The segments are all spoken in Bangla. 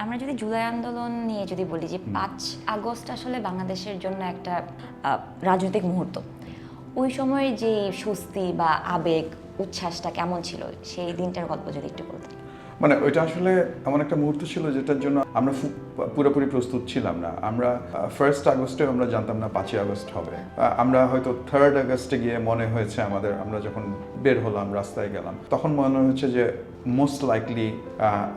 আমরা যদি জুলাই আন্দোলন নিয়ে যদি বলি যে 5 আগস্ট আসলে বাংলাদেশের জন্য একটা রাজনৈতিক মুহূর্ত, ওই সময়ে যে স্বস্তি বা আবেগ উচ্ছ্বাসটা কেমন ছিল সেই দিনটার গল্প যদি একটু বলতেন। মানে ওইটা আসলে এমন একটা মুহূর্ত ছিল যেটার জন্য আমরা পুরোপুরি প্রস্তুত ছিলাম না। আমরা 1 আগস্টে আমরা জানতাম না 5 আগস্ট হবে। আমরা হয়তো 3 আগস্টে গিয়ে মনে হয়েছে আমাদের, আমরা যখন বের হলাম রাস্তায় গেলাম তখন মনে হচ্ছে যে মোস্ট লাইকলি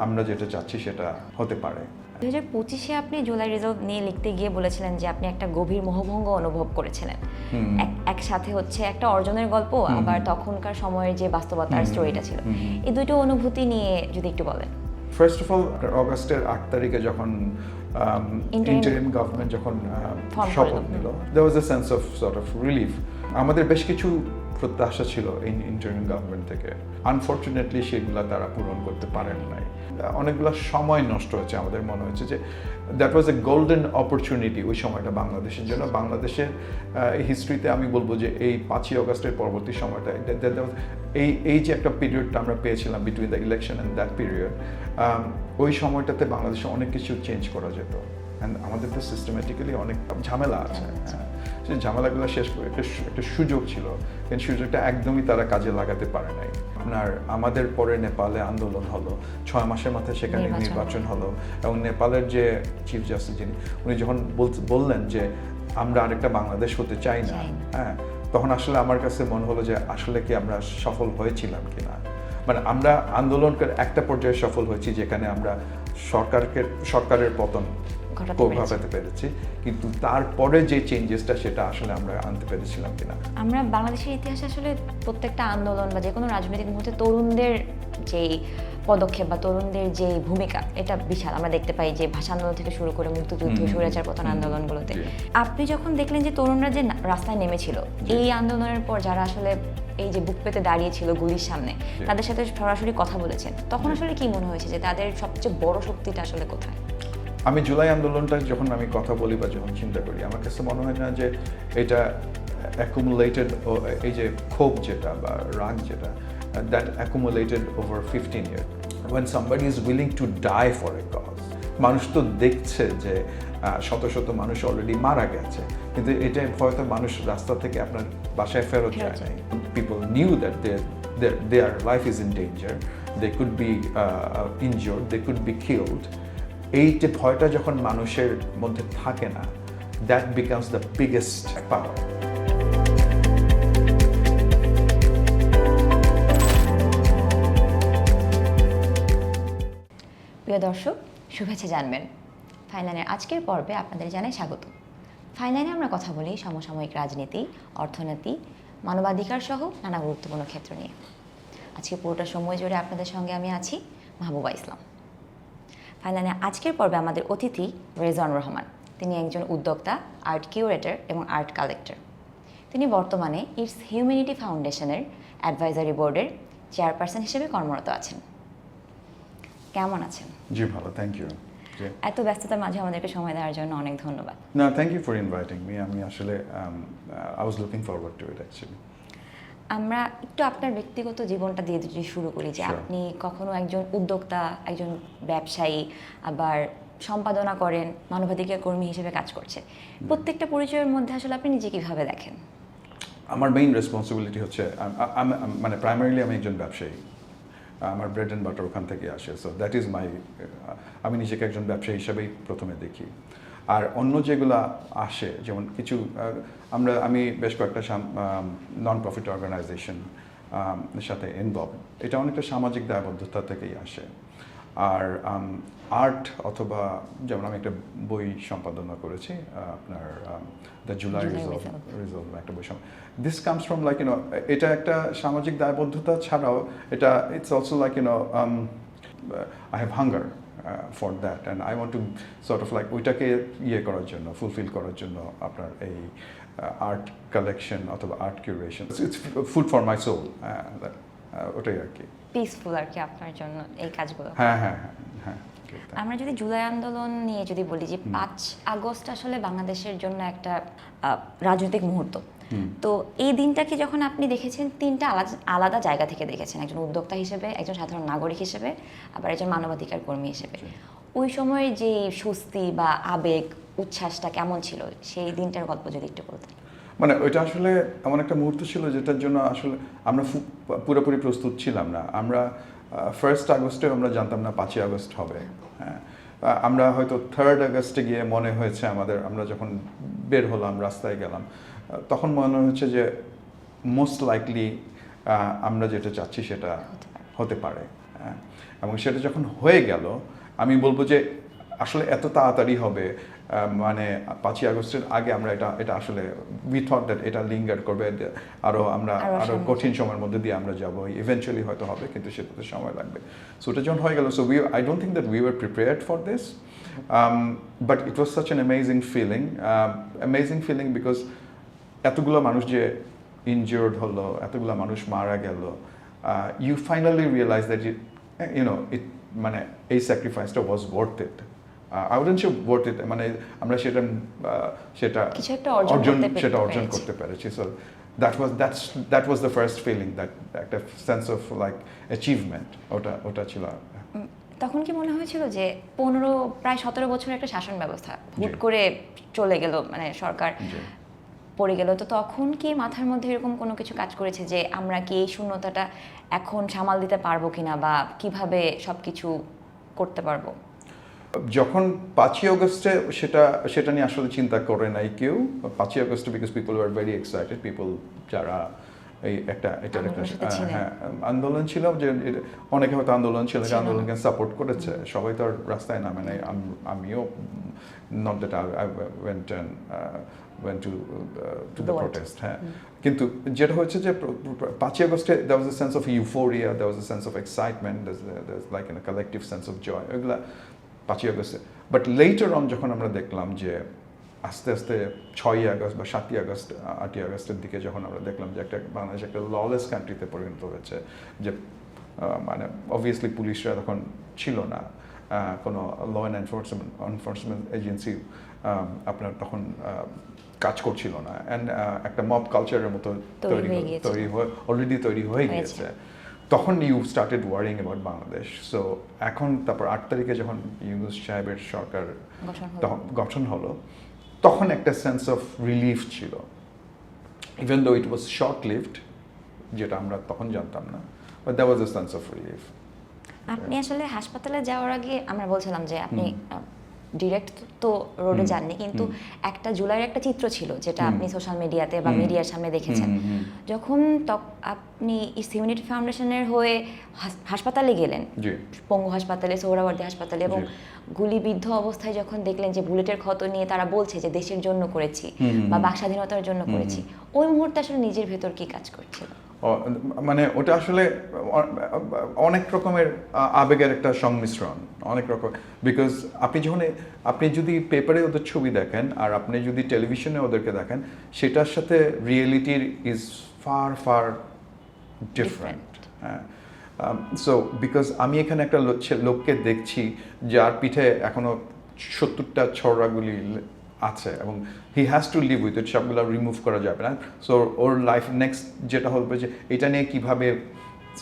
আমরা যেটা চাচ্ছি সেটা হতে পারে। 2025-এ আপনি জুলাই রিজাল্ট নিয়ে লিখতে গিয়ে বলেছিলেন যে আপনি একটা গভীর মোহভঙ্গ অনুভব করেছিলেন। একসাথে হচ্ছে একটা অর্জনের গল্প, আবার তখনকার সময়ের যে বাস্তবতার স্টোরিটা ছিল, এই দুটো অনুভূতি নিয়ে যদি একটু বলেন। ফার্স্ট অফ অল অগস্টের 8 তারিখে যখন ইন্টারিম গভর্নমেন্ট যখন শপথ নিল, there was a sense of sort of relief. আমাদের বেশ কিছু প্রত্যাশা ছিল এই ইন্টারিম গভর্নমেন্ট থেকে, আনফর্চুনেটলি সেগুলো তারা পূরণ করতে পারেন নাই। অনেকগুলো সময় নষ্ট হয়েছে। আমাদের মনে হচ্ছে যে that was A golden opportunity ওই সময়টা বাংলাদেশের জন্য। বাংলাদেশের হিস্ট্রিতে আমি বলবো যে এই 5 আগস্টের পরবর্তী সময়টা এই যে একটা পিরিয়ডটা আমরা পেয়েছিলাম between the election and that period, ওই সময়টাতে বাংলাদেশে অনেক কিছু চেঞ্জ করা যেত। অ্যান্ড আমাদের তো সিস্টেমেটিক্যালি অনেক ঝামেলা আছে, সেই ঝামেলাগুলো শেষ করে একটা সুযোগ ছিল, কিন্তু সুযোগটা একদমই তারা কাজে লাগাতে পারে নাই। আমাদের পরে নেপালে আন্দোলন হলো, 6 মাসের মাথায় সেখানে নির্বাচন হলো, এবং নেপালের যে চিফ জাস্টিস যিনি, উনি যখন বললেন যে আমরা আরেকটা বাংলাদেশ হতে চাই না, হ্যাঁ, তখন আসলে আমার কাছে মনে হলো যে আসলে কি আমরা সফল হয়েছিলাম কিনা। মানে আমরা আন্দোলনের একটা পর্যায়ে সফল হয়েছি যেখানে আমরা সরকারের পতন ঘটাতে পেরেছি, কিন্তু তারপরে যে চেঞ্জেসটা সেটা আসলে আমরা আনতে পেরেছিলাম কিনা। আমরা বাংলাদেশের ইতিহাসে আসলে প্রত্যেকটা আন্দোলন বা যে কোনো রাজনৈতিক মুহূর্তে তরুণদের যেই পদক্ষেপ বা তরুণদের যে ভূমিকা, এটা বিশাল। আমরা দেখতে পাই যে ভাষা আন্দোলন থেকে শুরু করে মুক্তিযুদ্ধ, স্বৈরাচার পতন আন্দোলনগুলোতে। আপনি যখন দেখলেন যে তরুণরা যে রাস্তায় নেমেছিল এই আন্দোলনের পর, যারা আসলে এই যে বুক পেতে দাঁড়িয়েছিল গুলির সামনে, তাদের সাথে সরাসরি কথা বলেছেন, তখন আসলে কি মনে হয়েছে যে তাদের সবচেয়ে বড় শক্তিটা আসলে কোথায়? আমি জুলাই আন্দোলনটা যখন আমি কথা বলি বা যখন চিন্তা করি, আমার কাছে মনে হয় না যে এটা অ্যাকুমুলেটেড, এই যে ক্ষোভ যেটা বা রাগ যেটা, that accumulated over 15 years when somebody is willing to die for a cause। মানুষ তো দেখছে যে শত শত মানুষ অলরেডি মারা গেছে, কিন্তু এটা হয়তো মানুষ রাস্তা থেকে আপনার বাসায় ফেরত যায় নাই। People knew that their life is in danger, they could be injured, they could be killed। এই যে ভয়টা যখন মানুষের মধ্যে থাকে না, দ্যাট বিকামস দ্য বিগেস্ট পাওয়ার। প্রিয় দর্শক, শুভেচ্ছা জানবেন। ফাইনলাইনের আজকের পর্বে আপনাদের জানাই স্বাগত। ফাইনলাইনে আমরা কথা বলি সমসাময়িক রাজনীতি, অর্থনীতি, মানবাধিকার সহ নানা গুরুত্বপূর্ণ ক্ষেত্র নিয়ে। আজকে পুরোটা সময় জুড়ে আপনাদের সঙ্গে আমি আছি, মাহবুবা ইসলাম। ফাইনালে আজকের পর্বে আমাদের অতিথি রেজওয়ানুর রহমান। তিনি একজন উদ্যোক্তা, আর্ট কিউরেটর এবং আর্ট কালেক্টর। তিনি বর্তমানে ইটস হিউম্যানিটি ফাউন্ডেশনের অ্যাডভাইজারি বোর্ডের চেয়ারপারসন হিসেবে কর্মরত আছেন। কেমন আছেন? জি ভালো, থ্যাংক ইউ। এত ব্যস্ততার মাঝে আমাদেরকে সময় দেওয়ার জন্য অনেক ধন্যবাদ। না, thank you for inviting me. আমি আসলে I was looking forward to it actually. আমরা একটু আপনার ব্যক্তিগত জীবনটা দিয়ে যদি শুরু করি, যে আপনি কখনো একজন উদ্যোক্তা, একজন ব্যবসায়ী, আবার সম্পাদনা করেন, মানবাধিকার কর্মী হিসেবে কাজ করছেন। প্রত্যেকটা পরিচয়ের মধ্যে আসলে আপনি নিজে কিভাবে দেখেন? আমার মেইন রেসপন্সিবিলিটি হচ্ছে, মানে প্রাইমারিলি আমি একজন ব্যবসায়ী, আমার ব্রেড অ্যান্ড বাটার ওখান থেকে আসে। সো দ্যাট ইজ মাই, আমি নিজেকে একজন ব্যবসায়ী হিসেবেই প্রথমে দেখি। আর অন্য যেগুলো আসে, যেমন কিছু আমি বেশ কয়েকটা নন প্রফিট অর্গানাইজেশন সাথে ইনভলভ, এটা অনেকটা সামাজিক দায়বদ্ধতা থেকেই আসে। আর আর্ট, অথবা যেমন আমি একটা বই সম্পাদনা করেছি, আপনার দ্য জুলাই রিজলভ একটা বই। This comes from like you know, এটা একটা সামাজিক দায়বদ্ধতা ছাড়াও এটা it's also like you know I have hunger for that, and I want to sort of like ওইটাকে করার জন্য, ফুলফিল করার জন্য আপনার এই আর্ট কালেকশন অথবা art curation, it's food for my soul. ওটাই আর কি, পিসফুল আর কি আপনার জন্য এই কাজগুলো। হ্যাঁ হ্যাঁ হ্যাঁ। আমরা যদি জুলাই আন্দোলন নিয়ে যদি বলি যে 5 আগস্ট আসলে বাংলাদেশের জন্য একটা রাজনৈতিক মুহূর্ত, তো এই দিনটাকে যখন আপনি দেখেছেন, তিনটা আলাদা জায়গা থেকে দেখেছেন, একজন উদ্যোক্তা হিসেবে, একজন সাধারণ নাগরিক হিসেবে, আবার একজন মানবাধিকার কর্মী হিসেবে। ওই সময়ের যে স্বস্তি বা আবেগ উচ্ছ্বাসটা কেমন ছিল সেই দিনটার গল্প যদি একটু বলতেন। মানে ওইটা আসলে এমন একটা মুহূর্ত ছিল যেটার জন্য আসলে আমরা পুরোপুরি প্রস্তুত ছিলাম না। আমরা 1 আগস্টে আমরা জানতাম না 5 আগস্ট হবে। হ্যাঁ, আমরা হয়তো 3 আগস্টে গিয়ে মনে হয়েছে আমরা যখন বের হলাম রাস্তায় গেলাম তখন মনে হচ্ছে যে মোস্ট লাইকলি আমরা যেটা চাচ্ছি সেটা হতে পারে। হ্যাঁ, এবং সেটা যখন হয়ে গেল আমি বলবো যে আসলে এত তাড়াতাড়ি হবে মানে 5 আগস্টের আগে আমরা এটা আসলে উই থট দ্যাট এটা লিঙ্গার করবে আরো কঠিন সময়ের মধ্যে দিয়ে আমরা যাব ইভেন্চুয়ালি হয়তো হবে কিন্তু সেটাতে সময় লাগবে। সো ওটা যখন হয়ে গেল so I don't think that we were prepared for this but it was such an amazing feeling because এতগুলো মানুষ যে ইনজিওর্ড হলো এতগুলো মানুষ মারা গেল you finally realise that it মানে এই স্যাক্রিফাইসটা was worth it. I wouldn't say worth it মানে আমরা সেটা কিছু একটা অর্জন করতে পেরেছি। So that was the first feeling, that একটা sense of like achievement ওটা ছিল। তখন কি মনে হয়েছিল যে প্রায় 17 বছরের একটা শাসন ব্যবস্থা হুট করে চলে গেল, মানে সরকার পড়ে গেল, তো তখন কি মাথার মধ্যে এরকম কোনো কিছু কাজ করেছে যে আমরা কি এই শূন্যতাটা এখন সামাল দিতে পারবো কিনা বা কিভাবে সবকিছু করতে পারবো? যখন 5 আগস্টে সেটা নিয়ে আসলে চিন্তা করে নাই কেউ 5 আগস্টে because people were very excited, people যারা এই এটার একটা আন্দোলন ছিল যে অনেকে হয়তো আন্দোলন ছিল যে আন্দোলনকে সাপোর্ট করেছে, সবাই তো আর রাস্তায় নামে নাই। আমিও not that I went to the protest হ্যাঁ, কিন্তু যেটা হচ্ছে যে 5 আগস্টে there was a sense of euphoria, there was a sense of excitement, there's like a collective sense of joy ওগুলা 5 আগস্টে। বাট লেটার অন যখন আমরা দেখলাম যে আস্তে আস্তে 6 আগস্ট বা 7 আগস্ট 8 আগস্টের দিকে যখন আমরা দেখলাম যে বাংলাদেশ একটা ললেস কান্ট্রিতে পরিণত হয়েছে, যে মানে অবভিয়াসলি পুলিশরা তখন ছিল না, কোনো ল অ্যান্ড এনফোর্সমেন্ট এজেন্সি আপনার তখন কাজ করছিল না, অ্যান্ড একটা মব কালচারের মতো অলরেডি তৈরি হয়ে গিয়েছে, তখন you started worrying about Bangladesh. So এখন তারপর 8 তারিখে যখন ইউনূস সাহেবের সরকার গঠন হলো তখন একটা সেন্স অফ রিলিফ ছিল, even though it was short lived, যেটা আমরা তখন জানতাম না, but that was a sense of relief. আপনি আসলে হাসপাতালে যাওয়ার আগে আমরা বলছিলাম যে আপনি ডিরেক্ট তো রোডে যাননি, কিন্তু একটা জুলাইয়ের একটা চিত্র ছিল যেটা আপনি সোশ্যাল মিডিয়াতে বা মিডিয়ার সামনে দেখেছেন, যখন আপনি ইস্ট ইউনিটি ফাউন্ডেশনের হয়ে হাসপাতালে গেলেন, পঙ্গু হাসপাতালে, সোহরাওয়ার্দী হাসপাতালে, এবং গুলিবিদ্ধ অবস্থায় যখন দেখলেন যে বুলেটের ক্ষত নিয়ে তারা বলছে যে দেশের জন্য করেছি বা বাক স্বাধীনতার জন্য করেছি, ওই মুহূর্তে আসলে নিজের ভেতর কি কাজ করছিল? মানে ওটা আসলে অনেক রকমের আবেগের একটা সংমিশ্রণ, অনেক রকম, বিকজ আপনি যদি পেপারে ওদের ছবি দেখেন আর আপনি যদি টেলিভিশনে ওদেরকে দেখেন, সেটার সাথে রিয়েলিটির ইজ ফার ফার ডিফারেন্ট। হ্যাঁ, সো বিকজ আমি এখানে একটা লোককে দেখছি যার পিঠে এখনো 70টা ছড়াগুলি আছে এবং he has to live with it, সবগুলো রিমুভ করা যাবে না। সো ওর লাইফ নেক্সট যেটা হবে যে এটা নিয়ে কীভাবে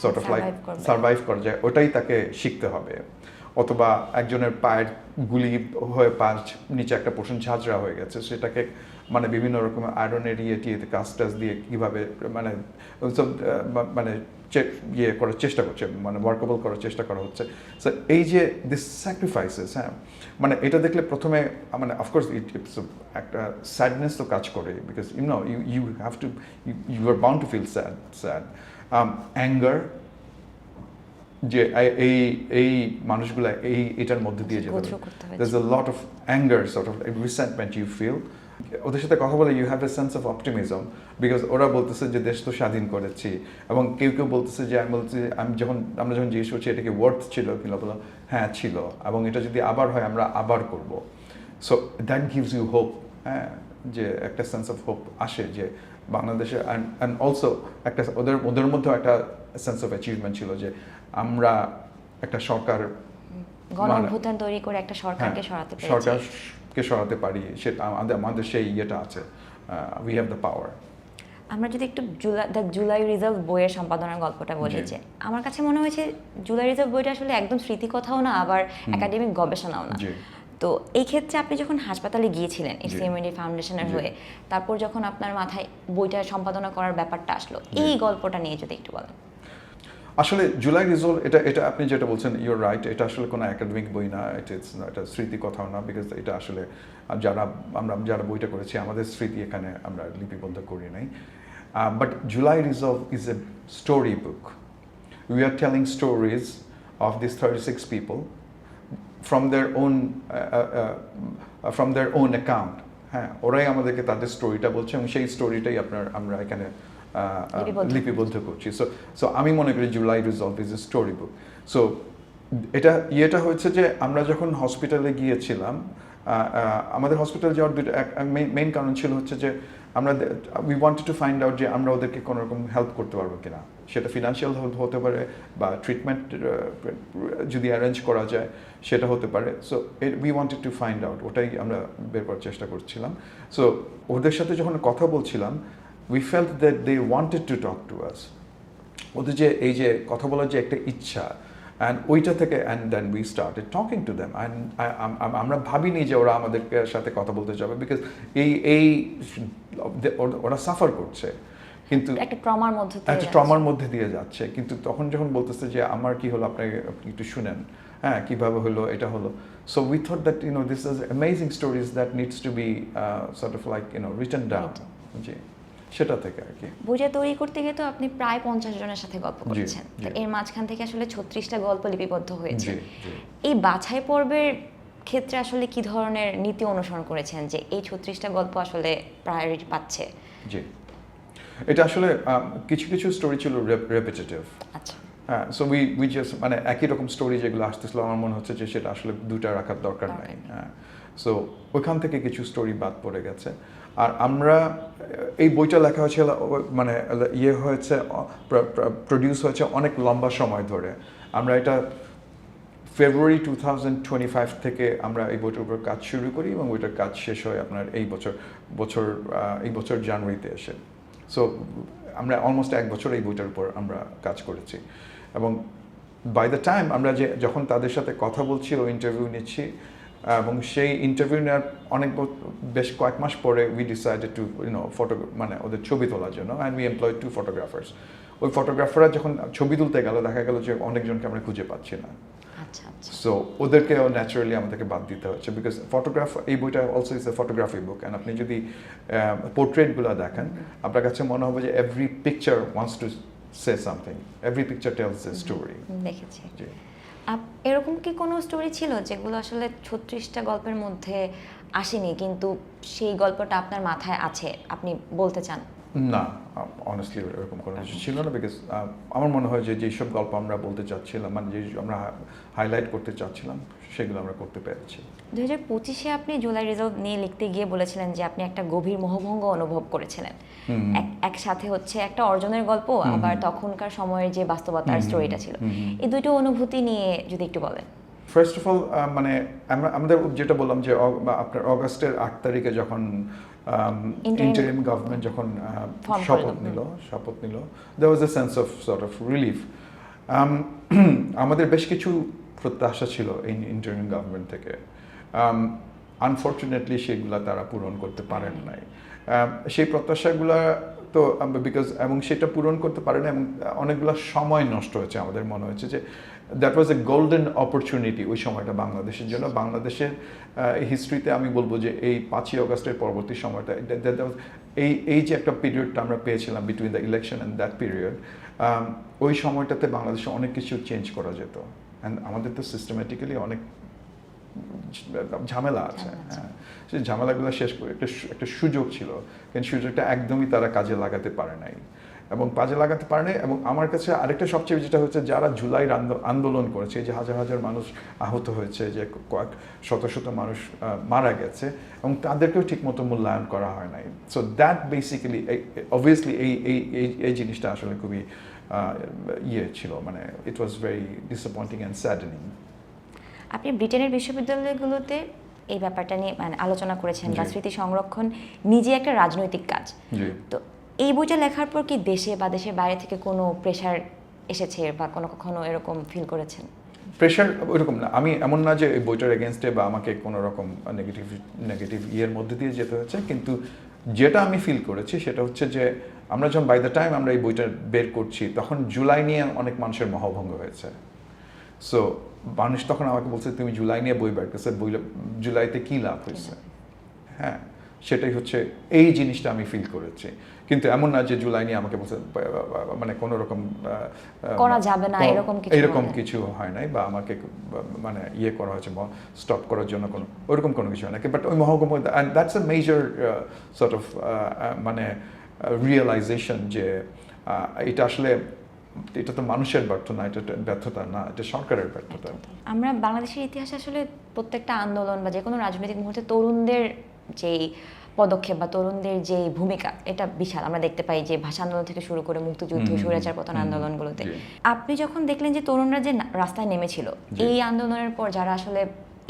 সর্ট অফ লাইফ সার্ভাইভ করা যায় ওটাই তাকে শিখতে হবে। অথবা একজনের পায়ের গুলি হয়ে নিচে একটা পোর্শন ঝাঁঝরা হয়ে গেছে, সেটাকে মানে বিভিন্ন রকম আয়রনের টিয়েতে কাজ দিয়ে কীভাবে মানে সব মানে ইয়ে করার চেষ্টা করছে, মানে ওয়ার্কেবল করার চেষ্টা করা হচ্ছে। সো এই যে দিস স্যাক্রিফাইসেস, হ্যাঁ, মানে এটা দেখলে প্রথমে মানে অফকোর্স ইটস একটা স্যাডনেস তো কাজ করে, because you have to you are bound to feel sad, anger, যে এই মানুষগুলা এটার মধ্যে দিয়ে যেতে হবে। There's a lot of anger, sort of resentment you feel. ওদের সাথে কথা বলে you have a sense of optimism, because ওরা বলতেছে যে দেশ তো স্বাধীন করেছি, এবং কেউ বলতেছে যে আমরা যখন জিজ্ঞেস করছি এটা কি ওয়ার্থ ছিল কিনা, বললাম হ্যাঁ ছিল, এবং এটা যদি আবার হয় আমরা আবার করব। So that gives you hope, হ্যাঁ, যে একটা সেন্স অফ হোপ আসে যে বাংলাদেশে, অ্যান্ড অলসো একটা ওদের মধ্যেও একটা সেন্স অফ অ্যাচিভমেন্ট ছিল যে আমরা একটা সরকার গণঅভ্যুত্থান তৈরি করে একটা সরকারকে সরাতে সরাতে পারি, সেটা আমাদের সেই ইয়েটা আছে, উই হ্যাভ দ্য পাওয়ার। আমরা যদি একটু জুলাই রিজাল্ট বইয়ের সম্পাদনার গল্পটা বলি, যে আমার কাছে মনে হয়েছে জুলাই রিজাল্ট বইটা আসলে একদম স্মৃতিকথাও না, আবার একাডেমিক গবেষণাও না। তো এই ক্ষেত্রে আপনি যখন হাসপাতালে গিয়েছিলেন সিএমডি ফাউন্ডেশনের হয়ে, তারপর যখন আপনার মাথায় বইটা সম্পাদনা করার ব্যাপারটা আসলো, এই গল্পটা নিয়ে যদি একটু বলেন। আসলে জুলাই রিজল্ট এটা আপনি যেটা বলছেন, ইউর রাইট, এটা আসলে কোনো একাডেমিক বই না, এটা স্মৃতি কথাও না, বিকজ এটা আসলে যারা বইটা করেছি আমাদের স্মৃতি এখানে আমরা লিপিবদ্ধ করি নাই। But July result is a story book. We are telling stories of this 36 people from their own account. হ্যাঁ, ওরাই আমাদেরকে তাদের স্টোরিটা বলছে এবং সেই স্টোরিটাই আমরা এখানে লিপিবদ্ধ করছি। সো আমি মনে করি July resolve is a story book. So এটা হয়েছে যে আমরা যখন হসপিটালে গিয়েছিলাম, আমাদের হসপিটালে যাওয়ার মেইন কারণ ছিল হচ্ছে যে we wanted to find out যে আমরা ওদেরকে কোনো রকম হেল্প করতে পারবো কিনা, সেটা ফিনান্সিয়াল হেল্প হতে পারে বা ট্রিটমেন্ট যদি অ্যারেঞ্জ করা যায় সেটা হতে পারে। So we wanted to find out, ওটাই আমরা বের করার চেষ্টা করছিলাম। সো ওদের সাথে যখন কথা বলছিলাম, we felt that they wanted to talk to us. ওদের যে এই যে কথা বলার যে একটা ইচ্ছা, অ্যান্ড ওইটা থেকে and then we started talking to them. And আমরা ভাবিনি যে ওরা আমাদের সাথে কথা বলতে যাবে, বিকজ ওরা সাফার করছে, কিন্তু একটা ট্রমার মধ্যে দিয়ে যাচ্ছে। কিন্তু তখন যখন বলতেছে যে আমার কি হলো, আপনি একটু শুনেন, হ্যাঁ কীভাবে হলো, এটা হলো। So we thought that this is amazing stories that needs to be sort of like written down. জি, সেটা থেকে আর কি। বইটা তৈরি করতে গিয়ে তো আপনি প্রায় 50 জনের সাথে গল্প করেছেন, এর মাঝখান থেকে আসলে 36টা গল্প লিপিবদ্ধ হয়েছে। এই বাছাই পর্বের ক্ষেত্রে আসলে কি ধরনের নীতি অনুসরণ করেছেন যে এই 36টা গল্প আসলে প্রায়োরিটি পাচ্ছে? জি, এটা আসলে কিছু কিছু স্টোরি ছিল রেপিটেটিভ। আচ্ছা, হ্যাঁ, সো উই জাস্ট মানে একই রকম স্টোরি যেগুলো আসতেছিল, আমার মনে হচ্ছে যে সেটা আসলে দুটা রাখার দরকার নাই। হ্যাঁ, সো ওইখান থেকে কিছু স্টোরি বাদ পড়ে গেছে। আর আমরা এই বইটা লেখা হয়েছিল, মানে হয়েছে, প্রডিউস হয়েছে অনেক লম্বা সময় ধরে। আমরা এটা ফেব্রুয়ারি 2025 থেকে আমরা এই বইটার উপর কাজ শুরু করি এবং বইটার কাজ শেষ হয় আপনার এই বছর জানুয়ারিতে এসে। সো আমরা অলমোস্ট 1 বছর এই বইটার উপর আমরা কাজ করেছি। এবং বাই দ্য টাইম আমরা যখন তাদের সাথে কথা বলছি ও ইন্টারভিউ নিচ্ছি, এবং সেই ইন্টারভিউ নেওয়ার বেশ কয়েক মাস পরে উই ডিসাইডেড টু মানে ওদের ছবি তোলার জন্য, অ্যান্ড উই এমপ্লয়েড 2 ফটোগ্রাফার্স। ওই ফটোগ্রাফাররা যখন ছবি তুলতে গেল, দেখা গেল যে অনেকজনকে আমরা খুঁজে পাচ্ছি না। সো ওদেরকেও ন্যাচারালি আমাদেরকে বাদ দিতে হচ্ছে, বিকজ এই বইটা also is a photography book. And আপনি যদি পোর্ট্রেটগুলো দেখেন, আপনার কাছে মনে হবে যে every picture wants to say something, every picture tells a story. দেখেছি। এরকম কি কোনো স্টোরি ছিল যেগুলো আসলে 36টা গল্পের মধ্যে আসেনি, কিন্তু সেই গল্পটা আপনার মাথায় আছে, আপনি বলতে চান? না, অনেস্টলি এরকম কোনো কিছু ছিল না, বিকজ আমার মনে হয় যে যেসব গল্প আমরা বলতে চাচ্ছিলাম, মানে যে আমরা হাইলাইট করতে চাচ্ছিলাম, সেগুলো আমরা করতে পেরেছি। 2025-এ আপনি জুলাই রিজল্ট নিয়ে লিখতে গিয়ে বলেছিলেন যে আপনি একটা গভীর মোহভঙ্গ অনুভব করেছিলেন। একসাথে হচ্ছে একটা অর্জনের গল্প, আবার তখনকার সময়ের যে বাস্তবতার স্টোরিটা ছিল, এই দুটো অনুভূতি নিয়ে যদি একটু বলেন। ফার্স্ট অফ অল, মানে আমাদের যেটা বললাম যে আপনার অগাস্টের 8 তারিখে যখন ইন্টারিম গভর্নমেন্ট যখন শপথ নিল, there was a sense of sort of relief. আমাদের বেশ কিছু প্রত্যাশা ছিল এই ইন্টারিম গভর্নমেন্ট থেকে। আনফর্চুনেটলি সেগুলা তারা পূরণ করতে পারেন নাই। সেই প্রত্যাশাগুলা তো বিকজ এবং সেটা পূরণ করতে পারে না, এবং অনেকগুলো সময় নষ্ট হয়েছে। আমাদের মনে হয়েছে যে that was A golden opportunity ওই সময়টা বাংলাদেশের জন্য। বাংলাদেশের হিস্ট্রিতে আমি বলবো যে এই 5ই অগাস্টের পরবর্তী সময়টা, এই যে একটা পিরিয়ডটা আমরা পেয়েছিলাম between the election and that period, ওই সময়টাতে বাংলাদেশে অনেক কিছু চেঞ্জ করা যেত। অ্যান্ড আমাদের তো সিস্টেমেটিক্যালি অনেক ঝামেলা আছে। হ্যাঁ, সেই ঝামেলাগুলো শেষ করে একটা সুযোগ ছিল, কিন্তু সুযোগটা একদমই তারা কাজে লাগাতে পারে নাই। এবং আমার কাছে আরেকটা সবচেয়ে যেটা হচ্ছে, যারা জুলাইয়ের আন্দোলন করেছে, যে হাজার হাজার মানুষ আহত হয়েছে, যে কয়েক শত শত মানুষ মারা গেছে, এবং তাদেরকেও ঠিকমতো মূল্যায়ন করা হয় নাই। সো দ্যাট বেসিক্যালি অবভিয়াসলি এই জিনিসটা আসলে খুবই ছিল, মানে ইট was very disappointing and saddening. আপনি ব্রিটেনের বিশ্ববিদ্যালয়গুলোতে এই ব্যাপারটা নিয়ে মানে আলোচনা করেছেন, বা স্মৃতি সংরক্ষণ নিজে একটা রাজনৈতিক কাজ। তো এই বইটা লেখার পর কি দেশে বা দেশের বাইরে থেকে কোনো প্রেশার এসেছে বা কখনো এরকম ফিল করেছেন? প্রেশার ওইরকম না, আমি এমন না যে এই বইটার এগেনস্টে বা আমাকে কোনো রকম নেগেটিভ ইয়ের মধ্যে দিয়ে যেতে হচ্ছে, কিন্তু যেটা আমি ফিল করেছি সেটা হচ্ছে যে আমরা যখন বাই দ্য টাইম আমরা এই বইটা বের করছি তখন জুলাই নিয়ে অনেক মানুষের মহাভঙ্গ হয়েছে। সো মানুষ তখন আমাকে বলছে তুমি জুলাই নিয়ে বই বের করছে, জুলাইতে কী লাভ হয়েছে। হ্যাঁ, সেটাই হচ্ছে এই জিনিসটা আমি ফিল করেছি। কিন্তু এমন না যে জুলাই নিয়ে আমাকে বলছে মানে কোনো রকম করা যাবে না এরকম কিছু হয় নাই, বা আমাকে মানে ইয়ে করা হয়েছে স্টপ করার জন্য ওইরকম কোনো কিছু হয় না। বাট ওই মহকুমা, and that's a major sort of মানে রিয়েলাইজেশন যে এটা আসলে এটা তো মানুষের ব্যর্থতা না, এটা ব্যর্থতা না, এটা সরকারের ব্যর্থতা। আমরা বাংলাদেশের ইতিহাসে আসলে প্রত্যেকটা আন্দোলন বা যে কোনো রাজনৈতিক মুহূর্তে তরুণদের যেই পদক্ষেপ বা তরুণদের যে ভূমিকা এটা বিশাল। আমরা দেখতে পাই যে ভাষা আন্দোলন থেকে শুরু করে মুক্তিযুদ্ধ, স্বৈরাচার পতন আন্দোলনগুলোতে। আপনি যখন দেখলেন যে তরুণরা যে রাস্তায় নেমেছিল এই আন্দোলনের পর, যারা আসলে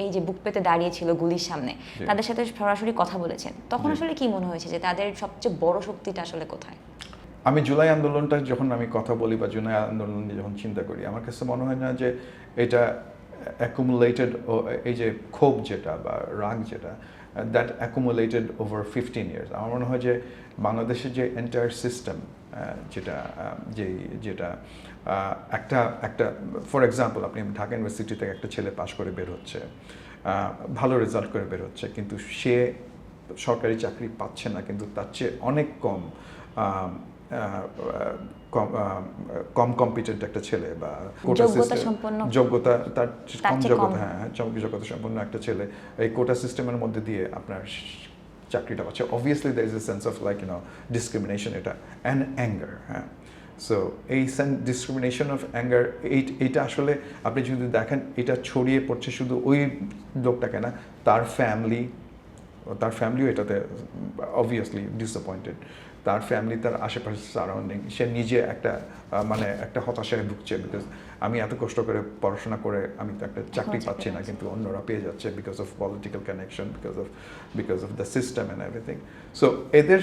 এই যে বুক পেতে দাঁড়িয়েছিল গুলির সামনে, তাদের সাথে সরাসরি কথা বলেছেন, তখন আসলে কি মনে হয়েছে যে তাদের সবচেয়ে বড় শক্তিটা আসলে কোথায়? আমি জুলাই আন্দোলনটা যখন আমি কথা বলি বা জুলাই আন্দোলন নিয়ে যখন চিন্তা করি, আমার কাছে মনে হয় না যে এটা অ্যাকুমুলেটেড, এই যে ক্ষোভ যেটা বা রাগ যেটা, দ্যাট অ্যাকুমুলেটেড ওভার 15 years। আমার মনে হয় যে বাংলাদেশের যে এন্টায়ার সিস্টেম যেটা একটা ফর এক্সাম্পল, আপনি ঢাকা ইউনিভার্সিটি থেকে একটা ছেলে পাশ করে বের হচ্ছে, ভালো রেজাল্ট করে বের হচ্ছে, কিন্তু সে সরকারি চাকরি পাচ্ছে না, কিন্তু তার চেয়ে অনেক কম কম্পিটেন্ট একটা ছেলে বা যোগ্যতা তার কম যোগ্যতা সম্পন্ন একটা ছেলে এই কোটা সিস্টেমের মধ্যে দিয়ে আপনার চাকরিটা পাচ্ছে। Obviously there is a sense of like discrimination, এটা অ্যান্ড অ্যাঙ্গার। হ্যাঁ, সো এই ডিসক্রিমিনেশন অফ অ্যাঙ্গার এইটা আসলে আপনি যদি দেখেন এটা ছড়িয়ে পড়ছে শুধু ওই লোকটাকে না, তার ফ্যামিলিও এটাতে অবভিয়াসলি ডিসঅ্যাপয়েন্টেড। তার ফ্যামিলি, তার আশেপাশে সারাউন্ডিং, সে নিজে একটা হতাশায় ভুগছে, বিকজ আমি এত কষ্ট করে পড়াশোনা করে আমি তো একটা চাকরি পাচ্ছি না, কিন্তু অন্যরা পেয়ে যাচ্ছে because of political connection, because of the system and everything. So এদের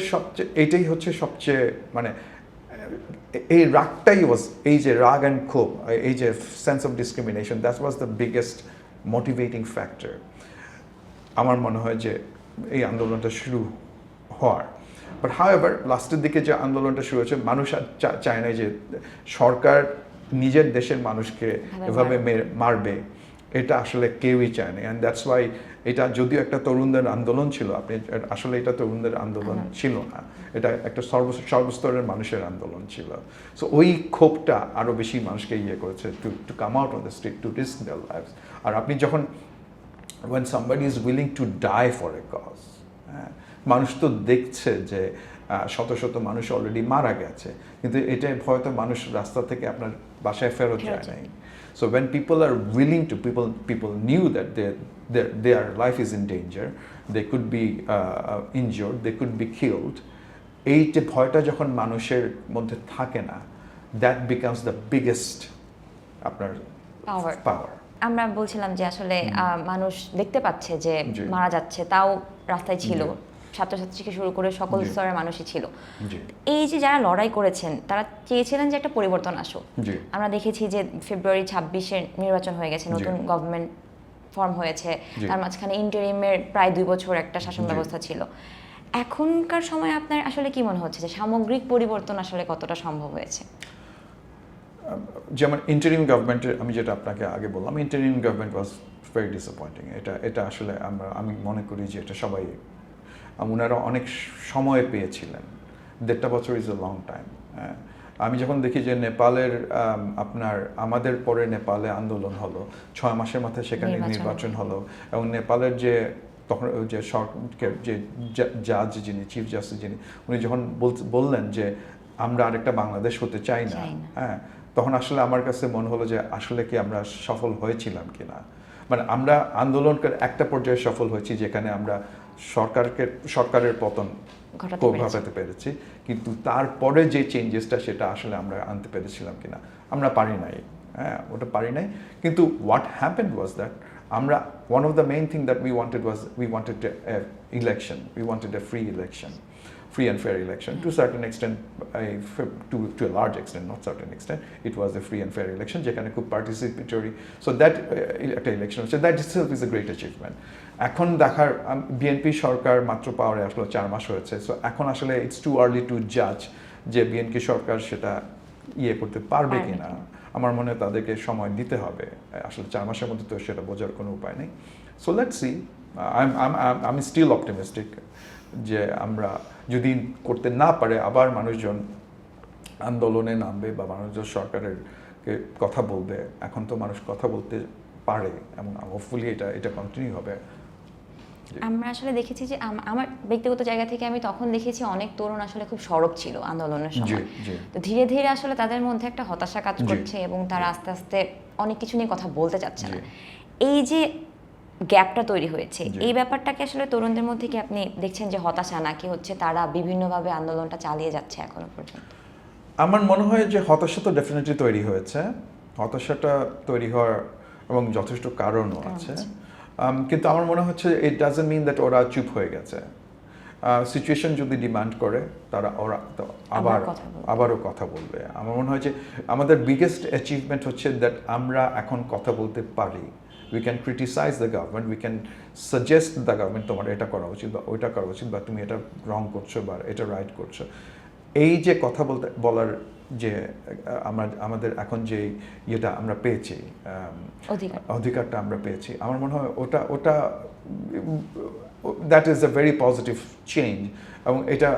এইটাই হচ্ছে সবচেয়ে মানে এই রাগটাই এই যে রাগ অ্যান্ড ক্ষোভ, এই যে sense of discrimination, that was the biggest motivating factor আমার মনে হয় যে এই আন্দোলনটা শুরু হওয়ার। বাট হাউএভার লাস্টের দিকে যে আন্দোলনটা শুরু হয়েছে, মানুষ আর চায় না যে সরকার নিজের দেশের মানুষকে এভাবে মারবে, এটা আসলে কেউই চায় না। অ্যান্ড দ্যাটস ওয়াই এটা যদিও একটা তরুণদের আন্দোলন ছিল, আসলে এটা তরুণদের আন্দোলন ছিল না, এটা একটা সর্বস্তরের মানুষের আন্দোলন ছিল। সো ওই ক্ষোভটা আরও বেশি মানুষকে ইয়ে করেছে to come out on the street to risk their lives. আর আপনি যখন when somebody is willing to die for a cause, মানুষ তো দেখছে যে শত শত মানুষ অলরেডি মারা গেছে, কিন্তু এটাই হয়তো মানুষ রাস্তা থেকে আপনার বাসায় ফেরত যায় নাই। So when people are willing to, people knew that their life is in danger, they could be injured, they could be killed. এই যে ভয়টা যখন মানুষের মধ্যে থাকে না, that becomes the biggest আপনার power. আমরা বলছিলাম যে আসলে মানুষ দেখতে পাচ্ছে যে মারা যাচ্ছে, তাও রাস্তায় ছিল, ছাত্রছাত্রী থেকে শুরু করে সকল স্তরের মানুষই ছিল। এই যে যারা লড়াই করেছেন তারা চেয়েছিলেন যে একটা পরিবর্তন আসুক। আমরা দেখেছি যে ফেব্রুয়ারি 26-এর নির্বাচন হয়ে গেছে, নতুন গভর্নমেন্ট ফর্ম হয়েছে, তার মাঝখানে ইন্টারিমের প্রায় 2 বছর একটা শাসন ব্যবস্থা ছিল। এখনকার সময় আপনার আসলে কি মনে হচ্ছে যে সামগ্রিক পরিবর্তন আসলে কতটা সম্ভব হয়েছে? যেমন ইন্টারিম গভর্নমেন্টের, আমি যেটা আপনাকে আগে বললাম, interim government was very disappointing. এটা আসলে আমি মনে করি যে এটা সবাই, ওনারা অনেক সময় পেয়েছিলেন, 1.5 বছর ইজ এ লং টাইম। আমি যখন দেখি যে নেপালের আমাদের পরে নেপালে আন্দোলন হলো, 6 মাসের মাথায় সেখানে নির্বাচন হলো, এবং নেপালের যে তখন যে জাজ যিনি, চিফ জাস্টিস যিনি, উনি যখন বললেন যে আমরা আরেকটা বাংলাদেশ হতে চাই না, হ্যাঁ, তখন আসলে আমার কাছে মনে হলো যে আসলে কি আমরা সফল হয়েছিলাম কিনা। মানে আমরা আন্দোলনকে একটা পর্যায়ে সফল হয়েছি যেখানে আমরা সরকারের পতন ঘটাতে পেরেছি, কিন্তু তারপরে যে চেঞ্জেসটা সেটা আসলে আমরা আনতে পেরেছিলাম কিনা, আমরা পারি নাই। হ্যাঁ, ওটা পারি নাই। কিন্তু হোয়াট হ্যাপেন্ড ওয়াজ দ্যাট আমরা one of the main thing that we wanted was we wanted an election, we wanted a free election free and fair election. To a certain extent, to a large extent, not certain extent, it was a free and fair election, যেখানে খুব participatory. So that একটা election হচ্ছে, that itself is a great achievement. এখন দেখার বিএনপি সরকার মাত্র পাওয়ারে আসলে 4 মাস হয়েছে, সো এখন আসলে ইটস টু আর্লি টু জাজ যে বিএনপি সরকার সেটা করতে পারবে কিনা। আমার মনে হয় তাদেরকে সময় দিতে হবে, আসলে 4 মাসের মধ্যে তো সেটা বোঝার কোনো উপায় নেই। সো লেটস সি, আমি স্টিল অপটিমিস্টিক যে আমরা যদি করতে না পারে আবার মানুষজন আন্দোলনে নামবে বা মানুষজন সরকারের কথা বলবে। এখন তো মানুষ কথা বলতে পারে এবং হোপফুলি এটা কন্টিনিউ হবে। আমরা আসলে দেখেছি যে আমার ব্যক্তিগত জায়গা থেকে আমি তখন দেখেছি অনেক তরুণ আসলে খুব সরব ছিল আন্দোলনের সময়। তো ধীরে ধীরে আসলে তাদের মধ্যে একটা হতাশা কাজ করছে এবং তারা আস্তে আস্তে অনেক কিছু নিয়ে কথা বলতে চাচ্ছে না। এই যে গ্যাপটা তৈরি হয়েছে, এই ব্যাপারটাকে আসলে তরুণদের মধ্যে কি আপনি দেখছেন যে হতাশা, নাকি হচ্ছে তারা বিভিন্নভাবে আন্দোলনটা চালিয়ে যাচ্ছে এখনো পর্যন্ত? আমার মনে হয় যে হতাশা তো ডেফিনেটলি তৈরি হয়েছে, হতাশাটা তৈরি হওয়ার এবং যথেষ্ট কারণও আছে। কিন্তু আমার মনে হচ্ছে ইট ডাজন্ট মিন দ্যাট ওরা চুপ হয়ে গেছে। সিচুয়েশন যদি ডিমান্ড করে ওরা আবারও কথা বলবে। আমার মনে হয় যে আমাদের বিগেস্ট অ্যাচিভমেন্ট হচ্ছে দ্যাট আমরা এখন কথা বলতে পারি। We can criticise the government, we can suggest the government তোমার এটা করা উচিত বা ওইটা করা উচিত, বা তুমি এটা রং করছো বা এটা রাইট করছো। এই যে কথা বলার যে আমাদের এখন যে ইয়েটা আমরা পেয়েছি, অধিকারটা আমরা পেয়েছি, আমার মনে হয় ওটা that is a very positive change এবং এটা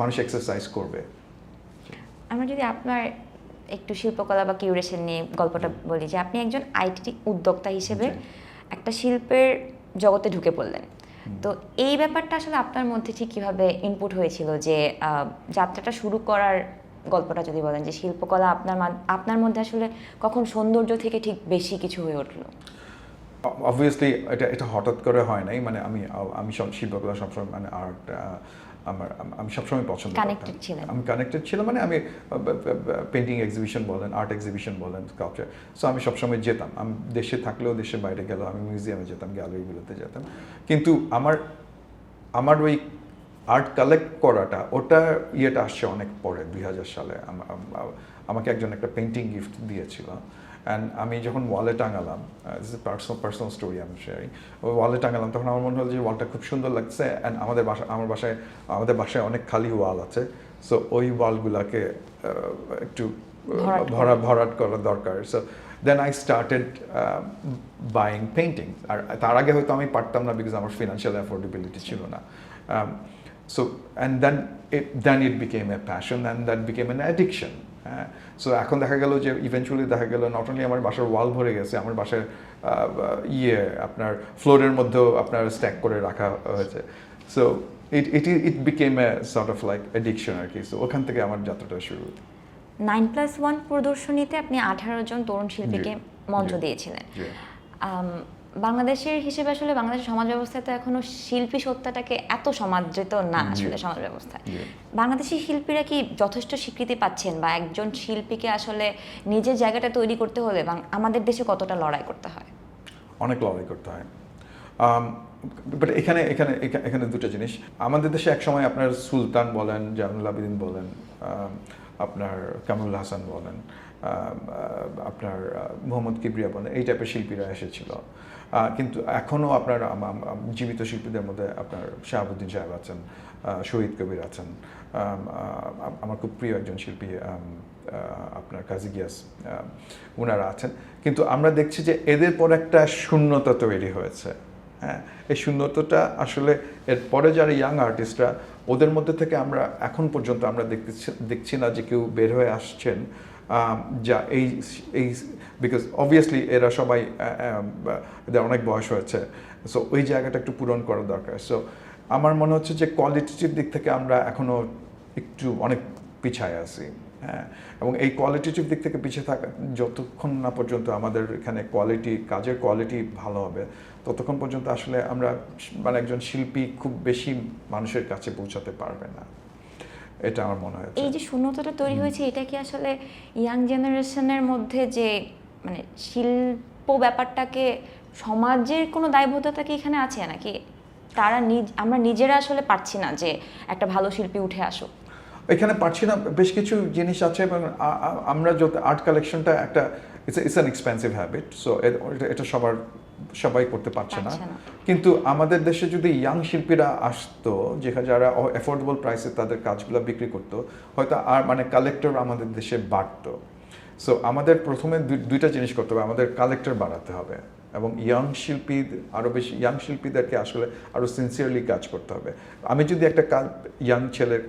মানুষ এক্সারসাইজ করবে। আমরা যদি আপনার একটু শিল্পকলা বা কিউরেশন নিয়ে গল্পটা বলি, যে আপনি একজন আইটি উদ্যোক্তা হিসেবে একটা শিল্পের জগতে ঢুকে পড়লেন, তো এই ব্যাপারটা আসলে আপনার মধ্যে ঠিক কীভাবে ইনপুট হয়েছিল যে যাত্রাটা শুরু করার গল্পটা যদি বলেন, যে শিল্পকলা আপনার মধ্যে আসলে কখন সৌন্দর্য থেকে ঠিক বেশি কিছু হয়ে উঠলো? অবভিয়াসলি এটা হঠাৎ করে হয় নাই, মানে আমি শিল্পকলা সবসময় মানে আর্ট আমি সবসময় পছন্দ করতাম। আমি কানেক্টেড ছিলাম, মানে আমি পেন্টিং এক্সিবিশন বলেন, আর্ট এক্সিবিশন বলেন, স্কাল্পচার, সো আমি সবসময় যেতাম। আমি দেশে থাকলেও দেশের বাইরে গেলেও আমি মিউজিয়ামে যেতাম, গ্যালারিগুলোতে যেতাম। কিন্তু আমার ওই আর্ট কালেক্ট করাটা ইয়েটা আসছে অনেক পরে, 2000 সালে আমাকে একজন একটা পেন্টিং গিফট দিয়েছিল। অ্যান্ড আমি যখন ওয়ালে টাঙালাম, পার্সোনাল স্টোরি আমি শেয়ারিং, ওই ওয়ালে টাঙালাম, তখন আমার মনে হলো যে ওয়ালটা খুব সুন্দর লাগছে। অ্যান্ড আমাদের বাসায় অনেক খালি ওয়াল আছে, সো ওই ওয়ালগুলোকে একটু ভরাট করা দরকার। So then I started buying painting. আর তার আগে হয়তো আমি পারতাম না, বিকজ আমার ফিনান্সিয়াল অ্যাফোর্ডেবিলিটি ছিল না। So and then it became a passion and that became an addiction. So এখন দেখা গেল যে ইভেনচুয়ালি দেখা গেল নট অনলি আমার বাসার ওয়াল ভরে গেছে, আমার বাসার আপনার ফ্লোরের মধ্যেও আপনার স্ট্যাক করে রাখা হয়েছে। So it became a sort of like addiction আর কি। সো ওখান থেকে আমার যাত্রাটা শুরু। 9+1 প্রদর্শনীতে আপনি 18 জন তরুণ শিল্পীকে মঞ্চ দিয়েছিলেন। বাংলাদেশের হিসেবে আসলে বাংলাদেশের সমাজ ব্যবস্থায় তো এখনো শিল্পী সত্তাটাকে এত সমাদৃত না আসলে সমাজ ব্যবস্থায়। বাংলাদেশি শিল্পীরা কি যথেষ্ট স্বীকৃতি পাচ্ছেন, বা একজন শিল্পীকে আসলে নিজের জায়গাটা তৈরি করতে হলে আমাদের দেশে কতটা লড়াই করতে হয়? অনেক লড়াই করতে হয়। বাট এখানে দুটো জিনিস। আমাদের দেশে একসময় আপনার সুলতান বলেন, জামিল আবেদিন বলেন, আপনার কামরুল হাসান বলেন, আপনার মোহাম্মদ কিবরিয়া বলেন, এই টাইপের শিল্পীরা এসেছিল। কিন্তু এখনও আপনার জীবিত শিল্পীদের মধ্যে আপনার শাহাবুদ্দিন সাহেব আছেন, শহীদ কবির আছেন, আমার খুব প্রিয় একজন শিল্পী আপনার কাজী গিয়াস, ওনারা আছেন। কিন্তু আমরা দেখছি যে এদের পর একটা শূন্যতা তৈরি হয়েছে। হ্যাঁ, এই শূন্যতাটা আসলে এরপরে যারা ইয়াং আর্টিস্টরা, ওদের মধ্যে থেকে আমরা এখন পর্যন্ত আমরা দেখছি না যে কেউ বের হয়ে আসছেন যা এই বিকজ অবভিয়াসলি এরা সবাই এদের অনেক বয়স হয়েছে, সো ওই জায়গাটা একটু পূরণ করা দরকার। সো আমার মনে হচ্ছে যে কোয়ালিটিটিভ দিক থেকে আমরা এখনও একটু অনেক পিছায় আছি। হ্যাঁ, এবং এই কোয়ালিটিটিভ দিক থেকে পিছিয়ে থাকা যতক্ষণ না পর্যন্ত আমাদের এখানে কাজের কোয়ালিটি ভালো হবে, ততক্ষণ পর্যন্ত আসলে আমরা মানে একজন শিল্পী খুব বেশি মানুষের কাছে পৌঁছাতে পারবে না, এটা আমার মনে হয়। এই যে শূন্যতাটা তৈরি হয়েছে, এটা কি আসলে ইয়াং জেনারেশনের মধ্যে যে মানে শিল্প ব্যাপারটাকে সমাজের কোনো দায়বদ্ধতা কি এখানে আছে নাকি? আমরা নিজেরা আসলে পারছি না যে একটা ভালো শিল্পী উঠে আসুক? এখানে পারছি না, বেশ কিছু জিনিস আছে এবং আমরা যত আর্ট কালেকশনটা একটা it's an expensive habit, so এটা সবাই করতে পারছে না। কিন্তু আমাদের দেশে যদি ইয়াং শিল্পীরা আসতো, যারা অ্যাফোর্ডেবল প্রাইসে তাদের কাজগুলো বিক্রি করতো, হয়তো আর মানে কালেক্টর আমাদের দেশে বাড়তো। সো আমাদের প্রথমে দুইটা জিনিস করতে হবে, আমাদের কালেক্টর বাড়াতে হবে এবং আরও বেশি ইয়াং শিল্পীদেরকে আসলে আরও সিনসিয়ারলি কাজ করতে হবে। আমি যদি একটা ইয়াং ছেলের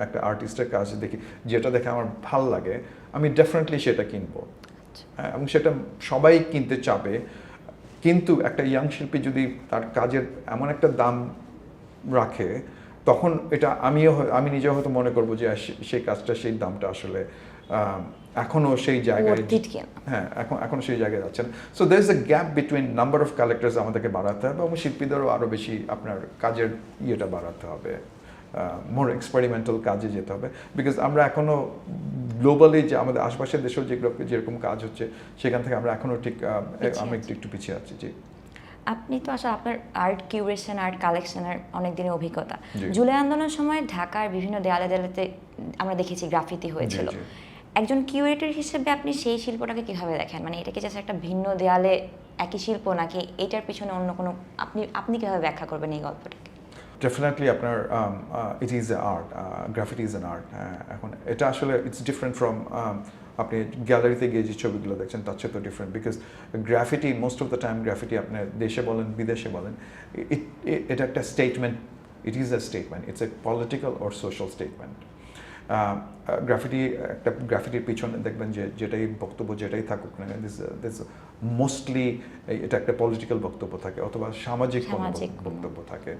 একটা আর্টিস্টের কাজ দেখি, যেটা দেখে আমার ভাল লাগে, আমি ডেফিনেটলি সেটা কিনবো, হ্যাঁ, এবং সেটা সবাই কিনতে চাবে। কিন্তু একটা ইয়াং শিল্পী যদি তার কাজের এমন একটা দাম রাখে, তখন এটা আমি নিজেও হয়তো মনে করবো যে সেই কাজটা, সেই দামটা আসলে এখনো সেই জায়গায়, হ্যাঁ, এখনো সেই জায়গায় যাচ্ছে না। So there is a gap between number of collectors আমাদেরকে বাড়াতে হবে এবং শিল্পীদেরও আরও বেশি আপনার কাজের ইয়েটা বাড়াতে হবে, মোর এক্সপেরিমেন্টাল কাজে যেতে হবে। বিকজ আমরা এখনো গ্লোবালি যে আমাদের আশপাশের দেশেও যেরকম কাজ হচ্ছে, সেখান থেকে আমরা এখনো ঠিক আমরা একটু পিছিয়ে আছি। জি, আপনি তো আসলে আপনার আর্ট কিউরেশন, আর্ট কালেকশনের অনেক দিনের অভিজ্ঞতা। জুলাই আন্দোলনের সময় ঢাকার বিভিন্ন দেয়ালে আমরা দেখেছি গ্রাফিতি হয়েছিল। একজন কিউরেটর হিসেবে আপনি সেই শিল্পটাকে কিভাবে দেখেন? মানে এটা কি জাস্ট একটা ভিন্ন দেয়ালে একই শিল্প, নাকি এটার পিছনে অন্য কোনো আপনি কিভাবে ব্যাখ্যা করবেন এই গল্পটাকে? ডেফিনেটলি আপনার ইট is A art, graffiti is an art. এখন এটা আসলে ইটস ডিফারেন্ট ফ্রম আপনি গ্যালারিতে গিয়ে যে ছবিগুলো দেখছেন তার চেয়ে তো different. Because graffiti, most of the time graffiti আপনার দেশে বলেন বিদেশে বলেন, এটা একটা statement, it is a statement, it's a political or social statement. গ্রাফিটির পিছনে দেখবেন যে যেটাই বক্তব্য যেটাই থাকুক না, দিস মোস্টলি এটা একটা পলিটিক্যাল বক্তব্য থাকে অথবা সামাজিক বক্তব্য থাকে।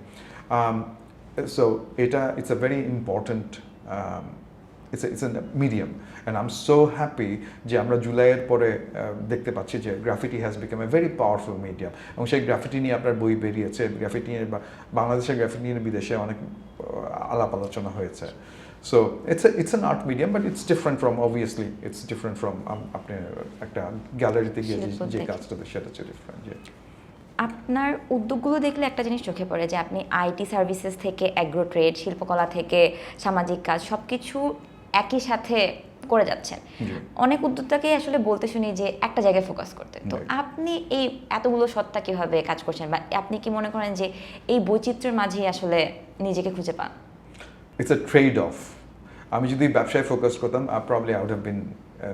So it's a very important, it's a medium, and I am so happy যে আমরা জুলাইয়ের পরে দেখতে পাচ্ছি যে graffiti has become a very powerful medium. এবং সেই গ্রাফিটি নিয়ে আপনার বই বেরিয়েছে, গ্রাফিটি নিয়ে বাংলাদেশের গ্রাফিটি নিয়ে বিদেশে অনেক আলাপ আলোচনা হয়েছে। So it's an art medium, but it's different from আপনি একটা গ্যালারিতে গিয়ে যে কাজটা সেটা হচ্ছে ডিফারেন্ট। আপনার উদ্যোগগুলো দেখলে একটা জিনিস চোখে পড়ে যে আপনি আইটি সার্ভিসেস থেকে অ্যাগ্রো ট্রেড, শিল্পকলা থেকে সামাজিক কাজ সবকিছু একই সাথে করে যাচ্ছেন। অনেক উদ্যোক্তাকেই আসলে বলতে শুনি যে একটা জায়গায় ফোকাস করতে। তো আপনি এই এতগুলো সত্তা কিভাবে কাজ করছেন, বা আপনি কি মনে করেন যে এই বৈচিত্র্যের মাঝেই আসলে নিজেকে খুঁজে পান? It's a trade-off. আমি যদি ব্যবসায় ফোকাস করতাম, probably I would have been a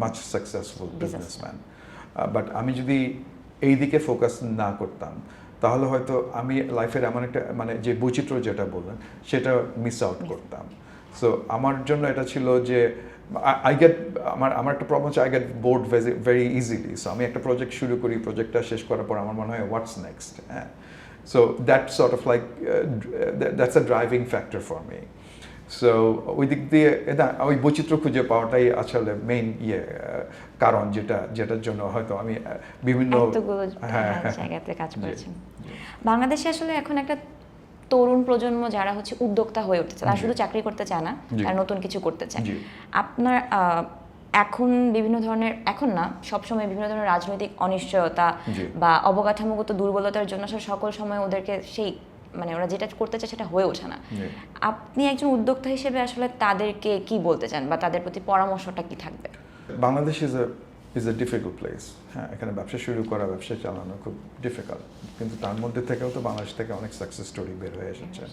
much successful businessman. But আমি যদি এই দিকে ফোকাস না করতাম, তাহলে হয়তো আমি লাইফের এমন একটা মানে যে বৈচিত্র্য যেটা বললেন সেটা মিস আউট করতাম। সো আমার জন্য এটা ছিল যে আমার একটা প্রবলেম হচ্ছে, I get board very easily. So আমি একটা প্রজেক্ট শুরু করি, প্রজেক্টটা শেষ করার পর আমার মনে হয় হোয়াটস নেক্সট, হ্যাঁ। So that sort of like that's a driving factor for me. So ওই দিক দিয়ে ওই বৈচিত্র্য খুঁজে পাওয়াটাই আসলে মেইন কারণ, যেটার জন্য হয়তো আমি বিভিন্ন জায়গাতে কাজ করেছেন। বাংলাদেশে আসলে এখন একটা তরুণ প্রজন্ম যারা হচ্ছে উদ্যোক্তা হয়ে উঠছে, তারা শুধু চাকরি করতে চায় না, তারা নতুন কিছু করতে চায়। আপনার এখন বিভিন্ন ধরনের, এখন না সবসময় বিভিন্ন ধরনের রাজনৈতিক অনিশ্চয়তা বা অবকাঠামোগত দুর্বলতার জন্য সকল সময় ওদেরকে সেই মানে ওরা যেটা করতে চায় সেটা হয়ে ওঠে না। আপনি একজন উদ্যোক্তা হিসেবে আসলে তাদেরকে কি বলতে চান, বা তাদের প্রতি পরামর্শটা কি থাকবে? Bangladesh is a difficult place. হ্যাঁ, এখানে ব্যবসা শুরু করা, ব্যবসা চালানো খুব ডিফিকাল্ট, কিন্তু তার মধ্যে থেকেও তো বাংলাদেশ থেকে অনেক সাকসেস স্টোরি বের হয়ে এসেছে।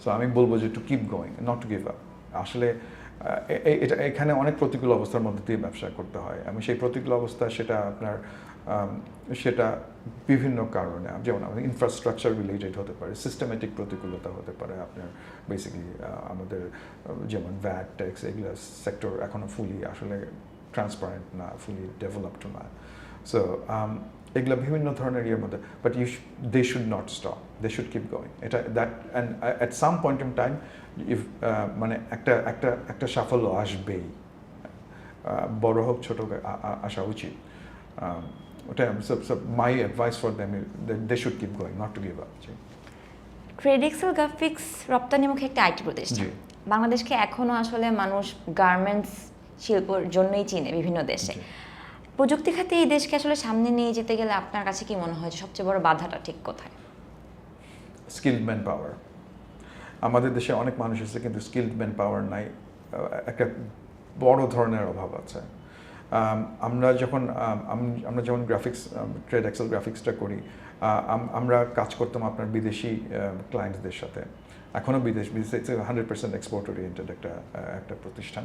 সো আমি বলবো যে to keep going, not to give up. আসলে এখানে অনেক প্রতিকূল অবস্থার মধ্যে দিয়ে ব্যবসা করতে হয়, এবং সেই প্রতিকূল অবস্থা সেটা বিভিন্ন কারণে, যেমন আমাদের ইনফ্রাস্ট্রাকচার রিলেটেড হতে পারে, সিস্টেমেটিক প্রতিকূলতা হতে পারে আপনার, বেসিক্যালি আমাদের যেমন ভ্যাট ট্যাক্স এগুলো সেক্টর এখনো ফুলি আসলে ট্রান্সপারেন্ট না, ফুলি ডেভেলপড না। সো এগুলো বিভিন্ন ধরনের ইয়ের মধ্যে, but they should not stop, they should keep going. And at some point in time মানে একটা সাফল্য আসবেই, বড় হোক ছোট আসা উচিত। My advice for them, they should keep going, not to give up. Trade excel graphics রপ্তানিমুখী একটা আইটি প্রতিষ্ঠান। বাংলাদেশকে এখনো আসলে মানুষ গার্মেন্টস শিল্পের জন্যই চিনে বিভিন্ন দেশে। প্রযুক্তি খাতে এই দেশকে আসলে সামনে নিয়ে যেতে গেলে আপনার কাছে কি মনে হয় যে সবচেয়ে বড় বাধাটা ঠিক কোথায়? Skilled man power. আমাদের দেশে অনেক মানুষ আছে কিন্তু স্কিলড ম্যান পাওয়ার নাই, একটা বড় ধরনের অভাব আছে। আমরা যখন গ্রাফিক্স ট্রেড এক্সেল গ্রাফিক্সটা করি, আমরা কাজ করতাম আপনার বিদেশি ক্লায়েন্টসদের সাথে। এখনও বিদেশ 100% এক্সপোর্ট ওরিয়েন্টেড একটা প্রতিষ্ঠান।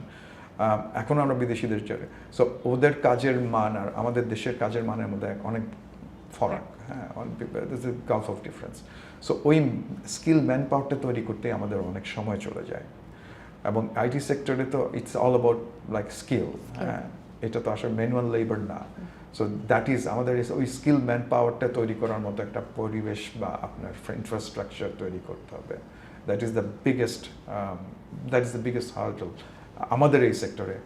এখনও আমরা বিদেশিদের চাই। সো ওদের কাজের মান আর আমাদের দেশের কাজের মানের মধ্যে অনেক ফরাক, হ্যাঁ, গালফ অফ ডিফারেন্স। সো ওই স্কিল ম্যান পাওয়ারটা তৈরি করতে আমাদের অনেক সময় চলে যায়। এবং আইটি সেক্টরে তো it's all about like skill, হ্যাঁ, এটা তো আসলে ম্যানুয়াল লেবার না। সো দ্যাট ইজ আমাদের ওই স্কিল ম্যান পাওয়ারটা তৈরি করার মতো একটা পরিবেশ বা আপনার ইনফ্রাস্ট্রাকচার তৈরি করতে হবে। That is the biggest hurdle আমাদের এই সেক্টরে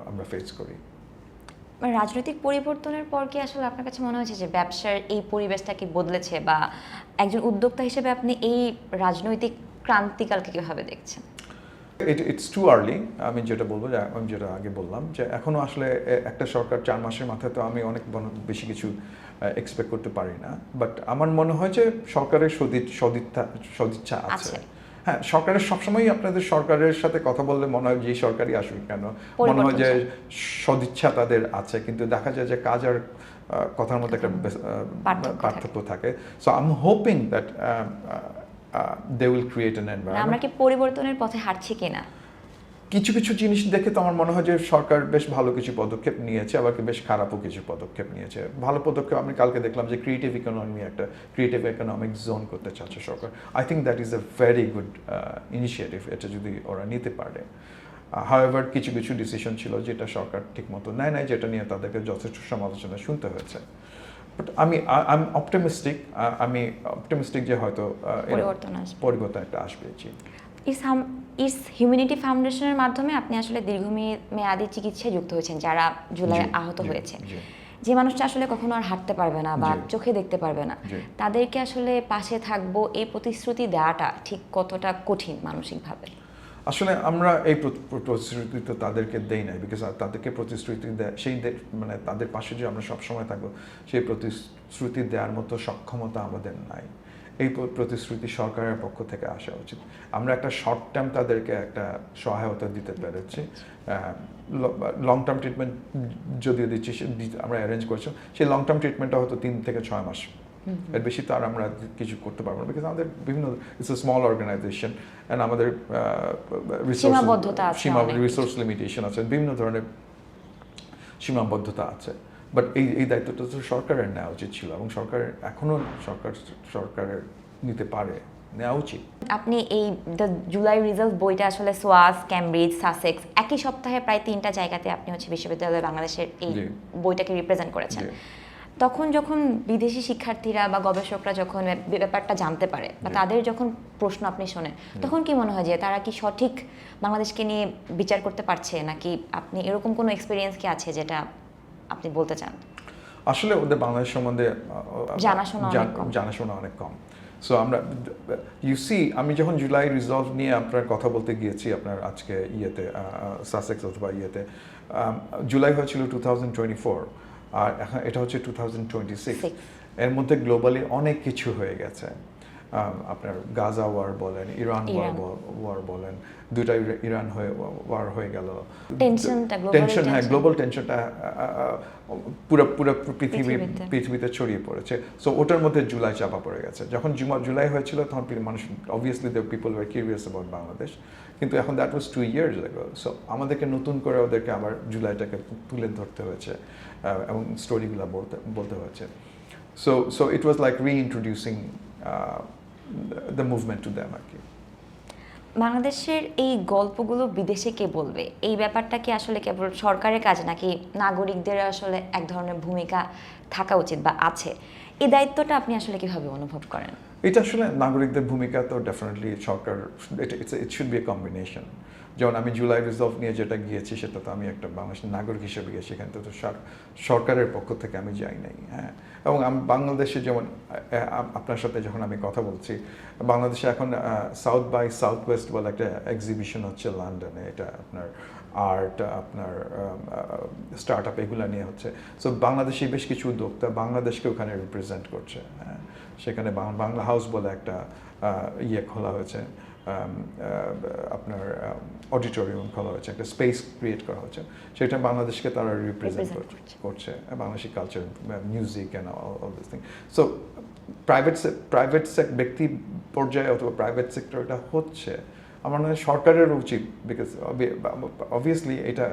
আমরা ফেস করি। রাজনৈতিক পরিবর্তনের পর কি আসলে আপনার কাছে মনে হয়েছে যে ব্যবসার এই পরিবেশটা কি বদলেছে, বা একজন উদ্যোক্তা হিসেবে আপনি এই রাজনৈতিক ক্রান্তিকালকে কিভাবে দেখছেন? It's too early. আমি যেটা বলবো, যে আমি যেটা আগে বললাম, যে এখনও আসলে একটা সরকার 4 মাসের মাথায় তো আমি অনেক বেশি কিছু এক্সপেক্ট করতে পারি না। বাট আমার মনে হয় যে সরকারের সদিচ্ছা আছে। হ্যাঁ, সরকারের সবসময় আপনাদের সরকারের সাথে কথা বললে মনে হয় যে সরকারই আসুক কেন, মনে হয় যে সদিচ্ছা তাদের আছে, কিন্তু দেখা যায় যে কাজ আর কথার মধ্যে একটা পার্থক্য থাকে। So I am hoping that they will create an environment. আমরা কি পরিবর্তনের পথে হাঁটছি কিনা? কিছু কিছু জিনিস দেখে তো আমার মনে হয় যে সরকার বেশ ভালো কিছু পদক্ষেপ নিয়েছে, আবার বেশ খারাপও কিছু পদক্ষেপ নিয়েছে। ভালো পদক্ষেপ আমি কালকে দেখলাম যে ক্রিয়েটিভ ইকোনমিক জোন করতে চাচ্ছে সরকার। I think that is a very good initiative, এটা যদি ওরা নিতে পারে। হাউএভার কিছু কিছু ডিসিশন ছিল যেটা সরকার ঠিকমতো নেয় নাই, যেটা নিয়ে তাদেরকে যথেষ্ট সমালোচনা শুনতে হয়েছে। বাট আমি অপটিমিস্টিক যে হয়তো পরিবর্তন একটা আসবে। ইস হিউম্যানিটি ফাউন্ডেশনের মাধ্যমে আপনি আসলে দীর্ঘমেয়াদী চিকিৎসায় যুক্ত হয়েছেন যারা জুলাই আহত হয়েছে, যে মানুষটা আসলে কখনো আর হাঁটতে পারবে না বা চোখে দেখতে পারবে না, তাদেরকে আসলে পাশে থাকবো এই প্রতিশ্রুতি দেওয়াটা ঠিক কতটা কঠিন মানসিকভাবে? আসলে আমরা এই প্রতিশ্রুতি তো তাদেরকে দেই নাই, বিকজ তাদেরকে প্রতিশ্রুতি দেয় মানে তাদের পাশে যে আমরা সবসময় থাকবো, সেই প্রতিশ্রুতি দেওয়ার মতো সক্ষমতা আমাদের নাই। এই প্রতিশ্রুতি সরকারের পক্ষ থেকে আসা উচিত। আমরা একটা শর্ট টার্ম তাদেরকে একটা সহায়তা দিতে পেরেছি, লং টার্ম ট্রিটমেন্ট যদিও দিচ্ছি, আমরা অ্যারেঞ্জ করছি, সেই লং টার্ম ট্রিটমেন্টটা হয়তো 3 থেকে 6 মাস, এর বেশি তো আর আমরা কিছু করতে পারবো না, বিকজ আমাদের বিভিন্ন it's a small organisation and আমাদের রিসোর্স লিমিটেশন আছে, বিভিন্ন ধরনের সীমাবদ্ধতা আছে। বাট এই দায়িত্বটা তো সরকারের নেওয়া উচিত ছিল, এবং এখনও সরকারের নিতে পারে, নেওয়া উচিত। আপনি এই দ্য জুলাই রিজাল্ট বইটা আসলে সোয়াস, ক্যামব্রিজ, সাসেক্স একই সপ্তাহে প্রায় 3টা জায়গাতে আপনি বিশ্ববিদ্যালয় বাংলাদেশের এই বইটাকে রিপ্রেজেন্ট করেছেন। তখন যখন বিদেশি শিক্ষার্থীরা বা গবেষকরা যখন ব্যাপারটা জানতে পারে বা তাদের যখন প্রশ্ন আপনি শোনেন, তখন কি মনে হয় যে তারা কি সঠিক বাংলাদেশকে নিয়ে বিচার করতে পারছে, নাকি আপনি এরকম কোনো এক্সপিরিয়েন্স কি আছে যেটা আপনি বলতে চান? আসলে ওদের বাংলাদেশ সম্বন্ধে জানাশোনা অনেক কম। সো আমরা আমি যখন জুলাই রিজলভ নিয়ে আপনার কথা বলতে গিয়েছি, আপনার আজকে সাসেক্স অথবা জুলাই হয়েছিল 2024, আর এখন এটা হচ্ছে 2026। এর মধ্যে গ্লোবালি অনেক কিছু হয়ে গেছে। আপনার গাজা ওয়ার বলেন, ইরান ওয়ার বলেন, দুইটা ইরান ওয়ার হয়ে গেল, টেনশন, হ্যাঁ, গ্লোবাল টেনশনটা পুরো পৃথিবীতে ছড়িয়ে পড়েছে। সো ওটার মধ্যে জুলাই চাপা পড়ে গেছে। যখন জুলাই হয়েছিল তখন মানুষ obviously the people were curious about Bangladesh, কিন্তু এখন that was 2 years ago। So আমাদেরকে নতুন করে ওদেরকে আবার জুলাইটাকে তুলে ধরতে হয়েছে এবং স্টোরিগুলো বলতে হয়েছে। So it was like reintroducing the movement to them আর কি। বাংলাদেশের এই গল্পগুলো বিদেশে কে বলবে, এই ব্যাপারটা কি আসলে কেবল সরকারের কাজ, নাকি নাগরিকদের আসলে এক ধরনের ভূমিকা থাকা উচিত বা আছে? এই দায়িত্বটা আপনি আসলে কিভাবে অনুভব করেন? এটা আসলে নাগরিকদের ভূমিকা তো definitely Sarkar, it should B A combination. যেমন আমি জুলাই রিজলভ নিয়ে যেটা গিয়েছি, সেটা তো আমি একটা বাংলাদেশের নাগরিক হিসেবে গিয়েছি, সেখানে তো সরকারের পক্ষ থেকে আমি যাই নাই। হ্যাঁ, এবং বাংলাদেশে যেমন আপনার সাথে যখন আমি কথা বলছি, বাংলাদেশে এখন সাউথ বাই সাউথ ওয়েস্ট বলে একটা এক্সিবিশন হচ্ছে লন্ডনে, এটা আপনার আর্ট, আপনার স্টার্ট আপ, এগুলো নিয়ে হচ্ছে। সো বাংলাদেশি বেশ কিছু উদ্যোক্তা বাংলাদেশকে ওখানে রিপ্রেজেন্ট করছে। হ্যাঁ, সেখানে বাংলা হাউস বলে একটা ইয়ে খোলা হয়েছে, আপনার অডিটোরিয়াম খোলা হয়েছে, একটা স্পেস ক্রিয়েট করা হচ্ছে, সেটা বাংলাদেশকে তারা রিপ্রেজেন্ট করছে, Bangladeshi culture, music and all this thing. So private ব্যক্তি পর্যায়ে অথবা প্রাইভেট সেক্টর এটা হচ্ছে, আমার মনে হয় সরকারের উচিত, বিকজ অবভিয়াসলি এটা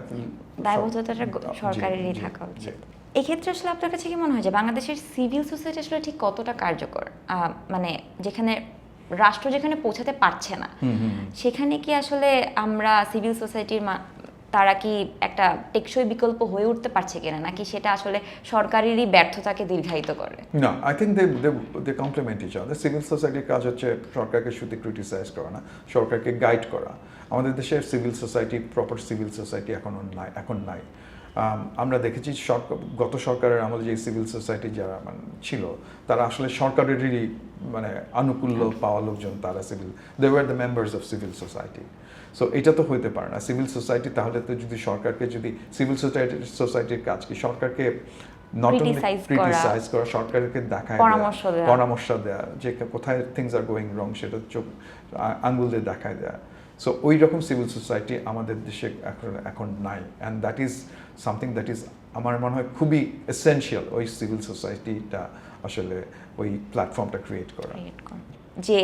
দায়বদ্ধতাটা সরকারেরই থাকা উচিত। এক্ষেত্রে আসলে আপনার কাছে কি মনে হয় যে বাংলাদেশের সিভিল সোসাইটি আসলে ঠিক কতটা কার্যকর, মানে যেখানে রাষ্ট্র যেখানে পৌঁছাতে পারছে না সেখানে কি আসলে আমরা সিভিল সোসাইটির তারা কি একটা টেকসই বিকল্প হয়ে উঠতে পারছে কিনা, নাকি সেটা আসলে সরকারেরই ব্যর্থতাকে দীর্ঘায়িত করে? না, I think they complement each other. Civil সোসাইটির কাজ হচ্ছে সরকারকে শুধু ক্রিটিসাইজ করা না, সরকারকে গাইড করা। আমাদের দেশের civil society, proper civil society এখন নাই। আমরা দেখেছি গত সরকারের আমলে যে সিভিল সোসাইটি যারা ছিল, তারা আসলে সরকারেরই মানে আনুকূল্য পাওয়া লোকজন, তারা they were the members of civil society. So এটা তো হইতে পারে না সিভিল সোসাইটি, তাহলে তো যদি সরকারকে, যদি সিভিল সোসাইটির কাজ কি সরকারকে নট অনলি ক্রিটিসাইজ করা, সরকারকে দেখায়, পরামর্শ দেওয়া যে কোথায় থিংস আর গোয়িং রং, সেটা চোখ আঙ্গুল দিয়ে দেখায় দেওয়া। সো ওই রকম সিভিল সোসাইটি আমাদের দেশে এখন নাই, and that is something that is আমার মনে হয় খুবই এসেনশিয়াল, ওই সিভিল সোসাইটিটা আসলে ওই প্ল্যাটফর্মটা ক্রিয়েট করা। যে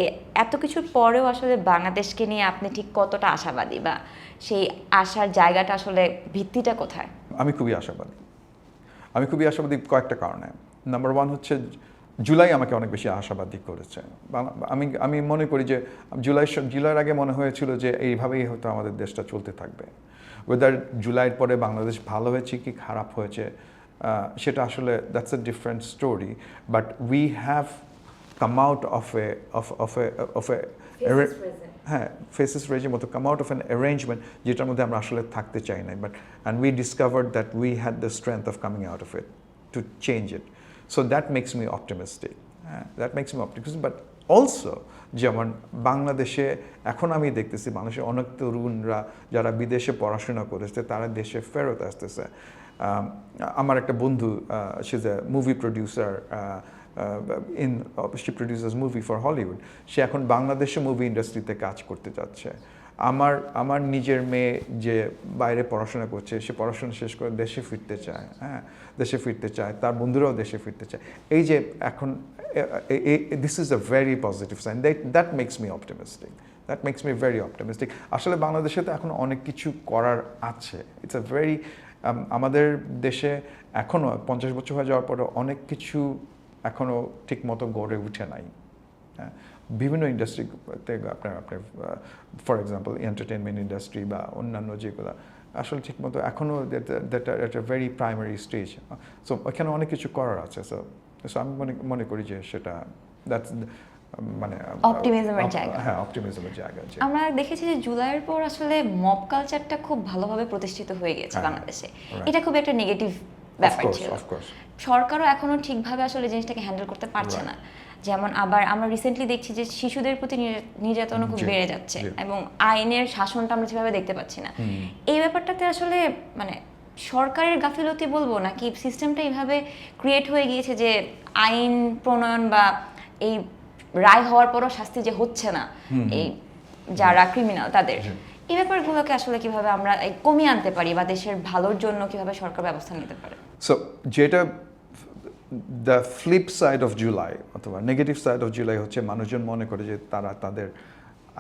এত কিছুর পরেও আসলে বাংলাদেশকে নিয়ে আপনি ঠিক কতটা আশাবাদী, বা সেই আশার জায়গাটা আসলে ভিত্তিটা কোথায়? আমি খুবই আশাবাদী কয়েকটা কারণে। নাম্বার ওয়ান হচ্ছে জুলাই আমাকে অনেক বেশি আশাবাদী করেছে। আমি মনে করি যে জুলাইয়ের আগে মনে হয়েছিল যে এইভাবেই হয়তো আমাদের দেশটা চলতে থাকবে। ওয়েদার জুলাইয়ের পরে বাংলাদেশ ভালো হয়েছে কি খারাপ হয়েছে সেটা আসলে that's a different story, but we have come out of a হ্যাঁ ফেসেস রেজিম মতো come out of an arrangement যেটার মধ্যে আমরা আসলে থাকতে চাই না, but and we discovered that we had the strength of coming out of it to change it. So that makes me optimistic. But also যেমন বাংলাদেশে এখন আমি দেখতেছি মানুষের অনেক তরুণরা যারা বিদেশে পড়াশোনা করেছে তারা দেশে ফেরত আসতেছে। আমার একটা বন্ধু, সে is a movie producer, she produces movie for Hollywood. সে এখন বাংলাদেশে মুভি ইন্ডাস্ট্রিতে কাজ করতে যাচ্ছে। আমার নিজের মেয়ে যে বাইরে পড়াশোনা করছে, সে পড়াশোনা শেষ করে দেশে ফিরতে চায়, দেশে ফিরতে চায়, তার বন্ধুরাও দেশে ফিরতে চায়। এই যে এখন this is a very positive sign, that makes me optimistic, that makes me very optimistic. আসলে বাংলাদেশে তো এখন অনেক কিছু করার আছে। ইটস আ ভেরি, আমাদের দেশে এখনও 50 বছর হয়ে যাওয়ার পরে অনেক কিছু এখনও ঠিক মতো গড়ে উঠে নাই। বিভিন্ন ইন্ডাস্ট্রিতে আপনার ফর এক্সাম্পল এন্টারটেনমেন্ট ইন্ডাস্ট্রি বা অন্যান্য যেগুলো আসলে ঠিক মতো এখনও একটা ভেরি প্রাইমারি স্টেজ। সো ওখানে অনেক কিছু করার আছে। সো আমি মনে করি যে সেটা দ্যাটস মানে অপটিমিজমের জায়গা। হ্যাঁ, অপটিমিজমের জায়গা। আমরা দেখেছি যে জুলাইয়ের পর আসলে মব কালচারটা খুব ভালোভাবে প্রতিষ্ঠিত হয়ে গেছে বাংলাদেশে। এটা খুব একটা নেগেটিভ ব্যাপার ছিল। সরকারও এখনো ঠিকভাবে আসলে জিনিসটাকে হ্যান্ডেল করতে পারছে না। যেমন আবার আমরা রিসেন্টলি দেখছি যে শিশুদের প্রতি নির্যাতনও খুব বেড়ে যাচ্ছে, এবং আইনের শাসনটা আমরা যেভাবে দেখতে পাচ্ছি না। এই ব্যাপারটাতে আসলে মানে সরকারের গাফিলতি বলবো, নাকি সিস্টেমটা এইভাবে ক্রিয়েট হয়ে গিয়েছে যে আইন প্রণয়ন বা এই রায় হওয়ার পরও শাস্তি যে হচ্ছে না এই যারা ক্রিমিনাল তাদের, এই ব্যাপারগুলোকে আসলে কিভাবে আমরা কমিয়ে আনতে পারি, বা দেশের ভালোর জন্য কিভাবে সরকার ব্যবস্থা নিতে পারে? সো যেটা the flip side of July অথবা নেগেটিভ সাইড অফ জুলাই হচ্ছে মানুষজন মনে করে যে তারা তাদের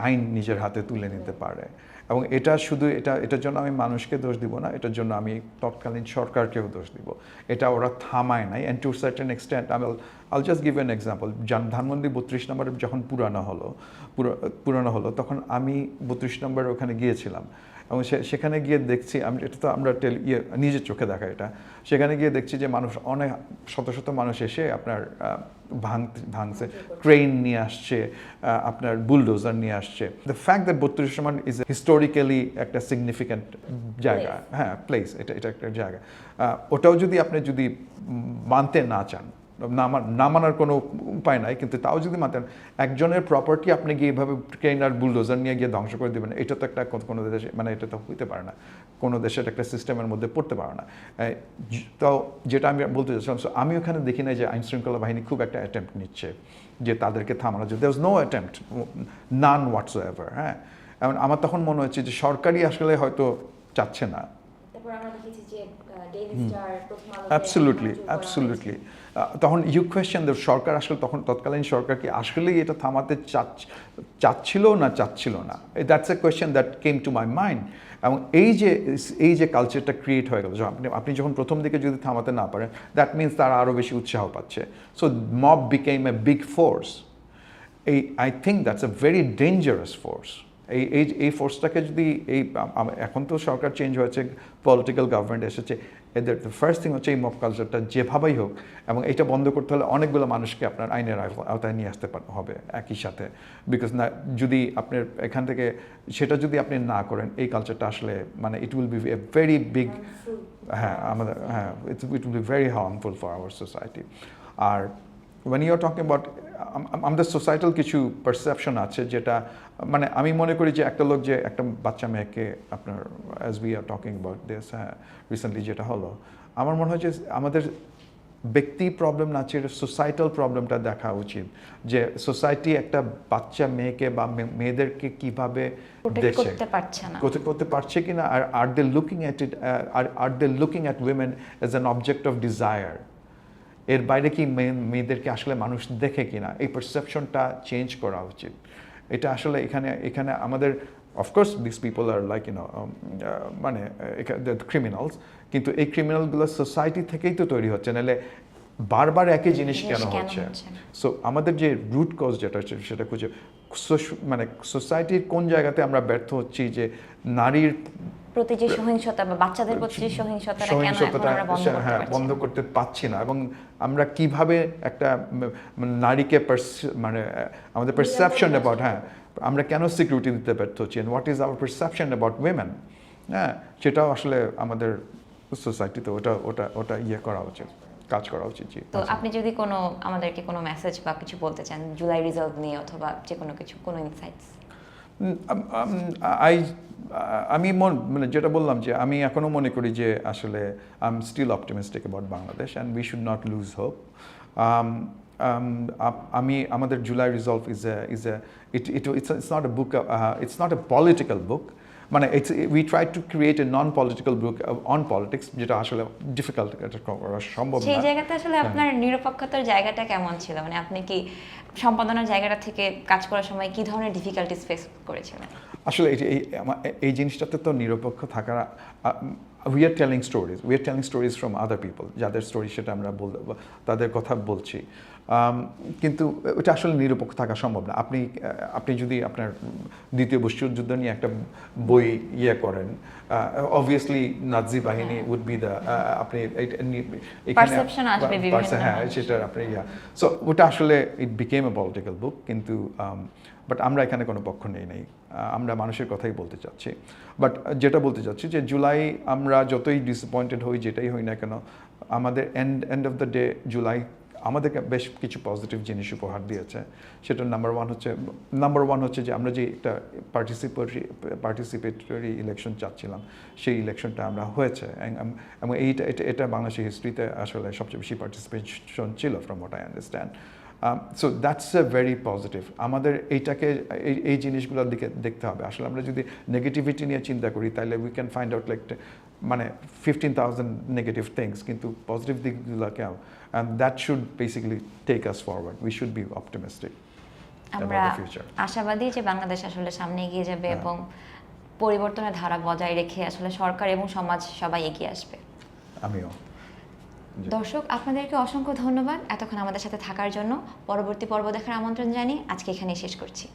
আইন নিজের হাতে তুলে নিতে পারে, এবং এটা শুধু এটার জন্য আমি মানুষকে দোষ দিব না, এটার জন্য আমি তৎকালীন সরকারকেও দোষ দিব। এটা ওরা থামায় নাই, অ্যান্ড টু সার্টেন এক্সটেন্ট আইল just give an example. Dhanmondi 32 নম্বরে যখন পুরানো হলো তখন আমি 32 নম্বরে ওখানে গিয়েছিলাম, এবং সেখানে গিয়ে দেখছি, এটা তো আমরা নিজের চোখে দেখা, এটা সেখানে গিয়ে দেখছি যে মানুষ অনেক শত শত মানুষ এসে আপনার ভাঙছে, ক্রেন নিয়ে আসছে, আপনার বুলডোজার নিয়ে আসছে। The fact that 32 number is historically একটা সিগনিফিক্যান্ট জায়গা, হ্যাঁ প্লেস, এটা একটা জায়গা। ওটাও যদি আপনি যদি মানতে না চান, না মানার কোনো উপায় নাই, কিন্তু তাও যদি মানেন একজনের প্রপার্টি আপনি গিয়ে এভাবে ট্রেন আর বুলডোজার নিয়ে গিয়ে ধ্বংস করে দেবেন, এটা তো একটা কোনো দেশে মানে এটা তো হইতে পারে না, কোনো দেশের একটা সিস্টেমের মধ্যে পড়তে পারে না। তো যেটা আমি বলতে চাচ্ছিলাম, সো আমি ওখানে দেখি না যে আইনশৃঙ্খলা বাহিনী খুব একটা অ্যাটেম্প্ট নিচ্ছে যে তাদেরকে থামানোর জন্য। দেয়ার ওয়াজ নো অ্যাটেম্প্ট, নান হোয়াটসোএভার। হ্যাঁ, এবং আমার তখন মনে হচ্ছে যে সরকারই আসলে হয়তো চাচ্ছে না। অ্যাবসলিউটলি তখন ইউ কোয়েশ্চেন সরকার আসলে তখন তৎকালীন সরকার কি আসলেই এটা থামাতে চাচ্ছিল না। That's a question that came to my mind. এবং এই যে কালচারটা ক্রিয়েট হয়ে গেল, আপনি যখন প্রথম দিকে যদি থামাতে না পারেন, দ্যাট মিনস তারা আরও বেশি উৎসাহ পাচ্ছে। So mob became a big force. I think that's a very dangerous force. এই ফোর্সটাকে যদি এখন তো সরকার চেঞ্জ হয়েছে, পলিটিক্যাল গভর্নমেন্ট এসেছে, এদের ফার্স্ট থিং হচ্ছে এই মব কালচারটা যেভাবেই হোক, এবং এটা বন্ধ করতে হলে অনেকগুলো মানুষকে আপনার আইনের আওতায় নিয়ে আসতে হবে একই সাথে। বিকজ না, যদি আপনার এখান থেকে সেটা যদি আপনি না করেন, এই কালচারটা আসলে মানে it will be a very big, it will be very harmful for our society. আর when you are talking about আমাদের সোসাইটাল কিছু পারসেপশন আছে, যেটা মানে আমি মনে করি যে একটা লোক যে একটা বাচ্চা মেয়েকে আপনার as we are talking about this, হ্যাঁ, রিসেন্টলি যেটা হলো, আমার মনে হয় যে আমাদের ব্যক্তি প্রবলেম না, চেয়ে সোসাইটাল প্রবলেমটা দেখা উচিত, যে সোসাইটি একটা বাচ্চা মেয়েকে বা মেয়েদেরকে কীভাবে দেখছে, করতে পারছে কিনা, আর are they looking at it, are they looking at women as an object of desire. এর বাইরে কি মেয়েদেরকে আসলে মানুষ দেখে কিনা, এই পারসেপশনটা চেঞ্জ করা উচিত। এটা আসলে এখানে আমাদের of course this people are like মানে ক্রিমিনালস, কিন্তু এই ক্রিমিনালগুলো সোসাইটি থেকেই তো তৈরি হচ্ছে, নাহলে বারবার একই জিনিস কেন হচ্ছে? সো আমাদের যে রুট কজ যেটা হচ্ছে সেটা খুঁজে, মানে সোসাইটির কোন জায়গাতে আমরা ব্যর্থ হচ্ছি যে নারীর প্রতি যে সহিংসতা বা বাচ্চাদের প্রতি যে সহিংসতাটা বন্ধ করতে পারছি না, এবং আমরা কিভাবে একটা নারীকে মানে আমাদের পারসেপশন অ্যাবাউট, হ্যাঁ, আমরা কেন সিকিউরিটি দিতে ব্যর্থ হচ্ছি, what is our perception about women, হ্যাঁ, সেটাও আসলে আমাদের সোসাইটিতে ওটা ইয়ে করা উচিত, কাজ করা উচিত। তো আপনি যদি আমাদেরকে কোনো মেসেজ বা কিছু বলতে চান জুলাই রিজাল্ট নিয়ে, অথবা যে কোনো ইনসাইটস? আমি মানে যেটা বললাম যে আমি এখনও মনে করি যে আসলে I am still optimistic about Bangladesh, and we should not lose hope. আমাদের July resolve it's not a book, it's not a political book, মানে we try to create a non-political book on politics, যেটা আসলে ডিফিকাল্ট, এটা করা সম্ভব না। সেই জায়গাতে আসলে আপনার নিরপেক্ষতার জায়গাটা কেমন ছিল? মানে আপনি কি সম্পাদনার জায়গাটা থেকে কাজ করার সময় কি ধরনের ডিফিকাল্টিস ফেস করেছিলেন? আসলে এই জিনিসটাতে তো নিরপেক্ষ থাকার, we are telling stories from other people, যাদের স্টোরি সেটা আমরা তাদের কথা বলছি, কিন্তু ওটা আসলে নিরপেক্ষ থাকা সম্ভব না। আপনি যদি আপনার দ্বিতীয় বিশ্বযুদ্ধ নিয়ে একটা বই করেন, অবভিয়াসলি নাজি বাহিনী উড বি দ্য, আপনি হ্যাঁ সেটার আপনি সো ওটা আসলে ইট বিকেম এ পলিটিক্যাল বুক, কিন্তু বাট আমরা এখানে কোনো পক্ষ নেই, আমরা মানুষের কথাই বলতে চাচ্ছি। বাট যেটা বলতে চাচ্ছি যে জুলাই আমরা যতই ডিসঅ্যাপয়েন্টেড হই, যেটাই হই না কেন, আমাদের end of the day July আমাদেরকে বেশ কিছু পজিটিভ জিনিস উপহার দিয়েছে। সেটা নাম্বার ওয়ান হচ্ছে যে আমরা যে একটা পার্টিসিপেটরি ইলেকশন চাচ্ছিলাম, সেই ইলেকশনটা আমরা হয়েছে, এবং এটা বাংলাদেশের হিস্ট্রিতে আসলে সবচেয়ে বেশি পার্টিসিপেশন ছিল, from what I understand. So that's a very positive. আমাদের এই জিনিসগুলোর দিকে দেখতে হবে। আসলে আমরা যদি নেগেটিভিটি নিয়ে চিন্তা করি, তাহলে we can find out like মানে 15,000 নেগেটিভ থিংস, কিন্তু positive দিকগুলোকে, and that should basically take us forward. We should be optimistic about the future. আমরা আশাবাদী যে বাংলাদেশ আসলে সামনে এগিয়ে যাবে, এবং পরিবর্তনের ধারা বজায় রেখে আসলে সরকার এবং সমাজ সবাই এগিয়ে আসবে। আমিও। দর্শক, আপনাদেরকে অসংখ্য ধন্যবাদ এতক্ষণ আমাদের সাথে থাকার জন্য। পরবর্তী পর্ব দেখার আমন্ত্রণ জানিয়ে আজকে এখানেই শেষ করছি।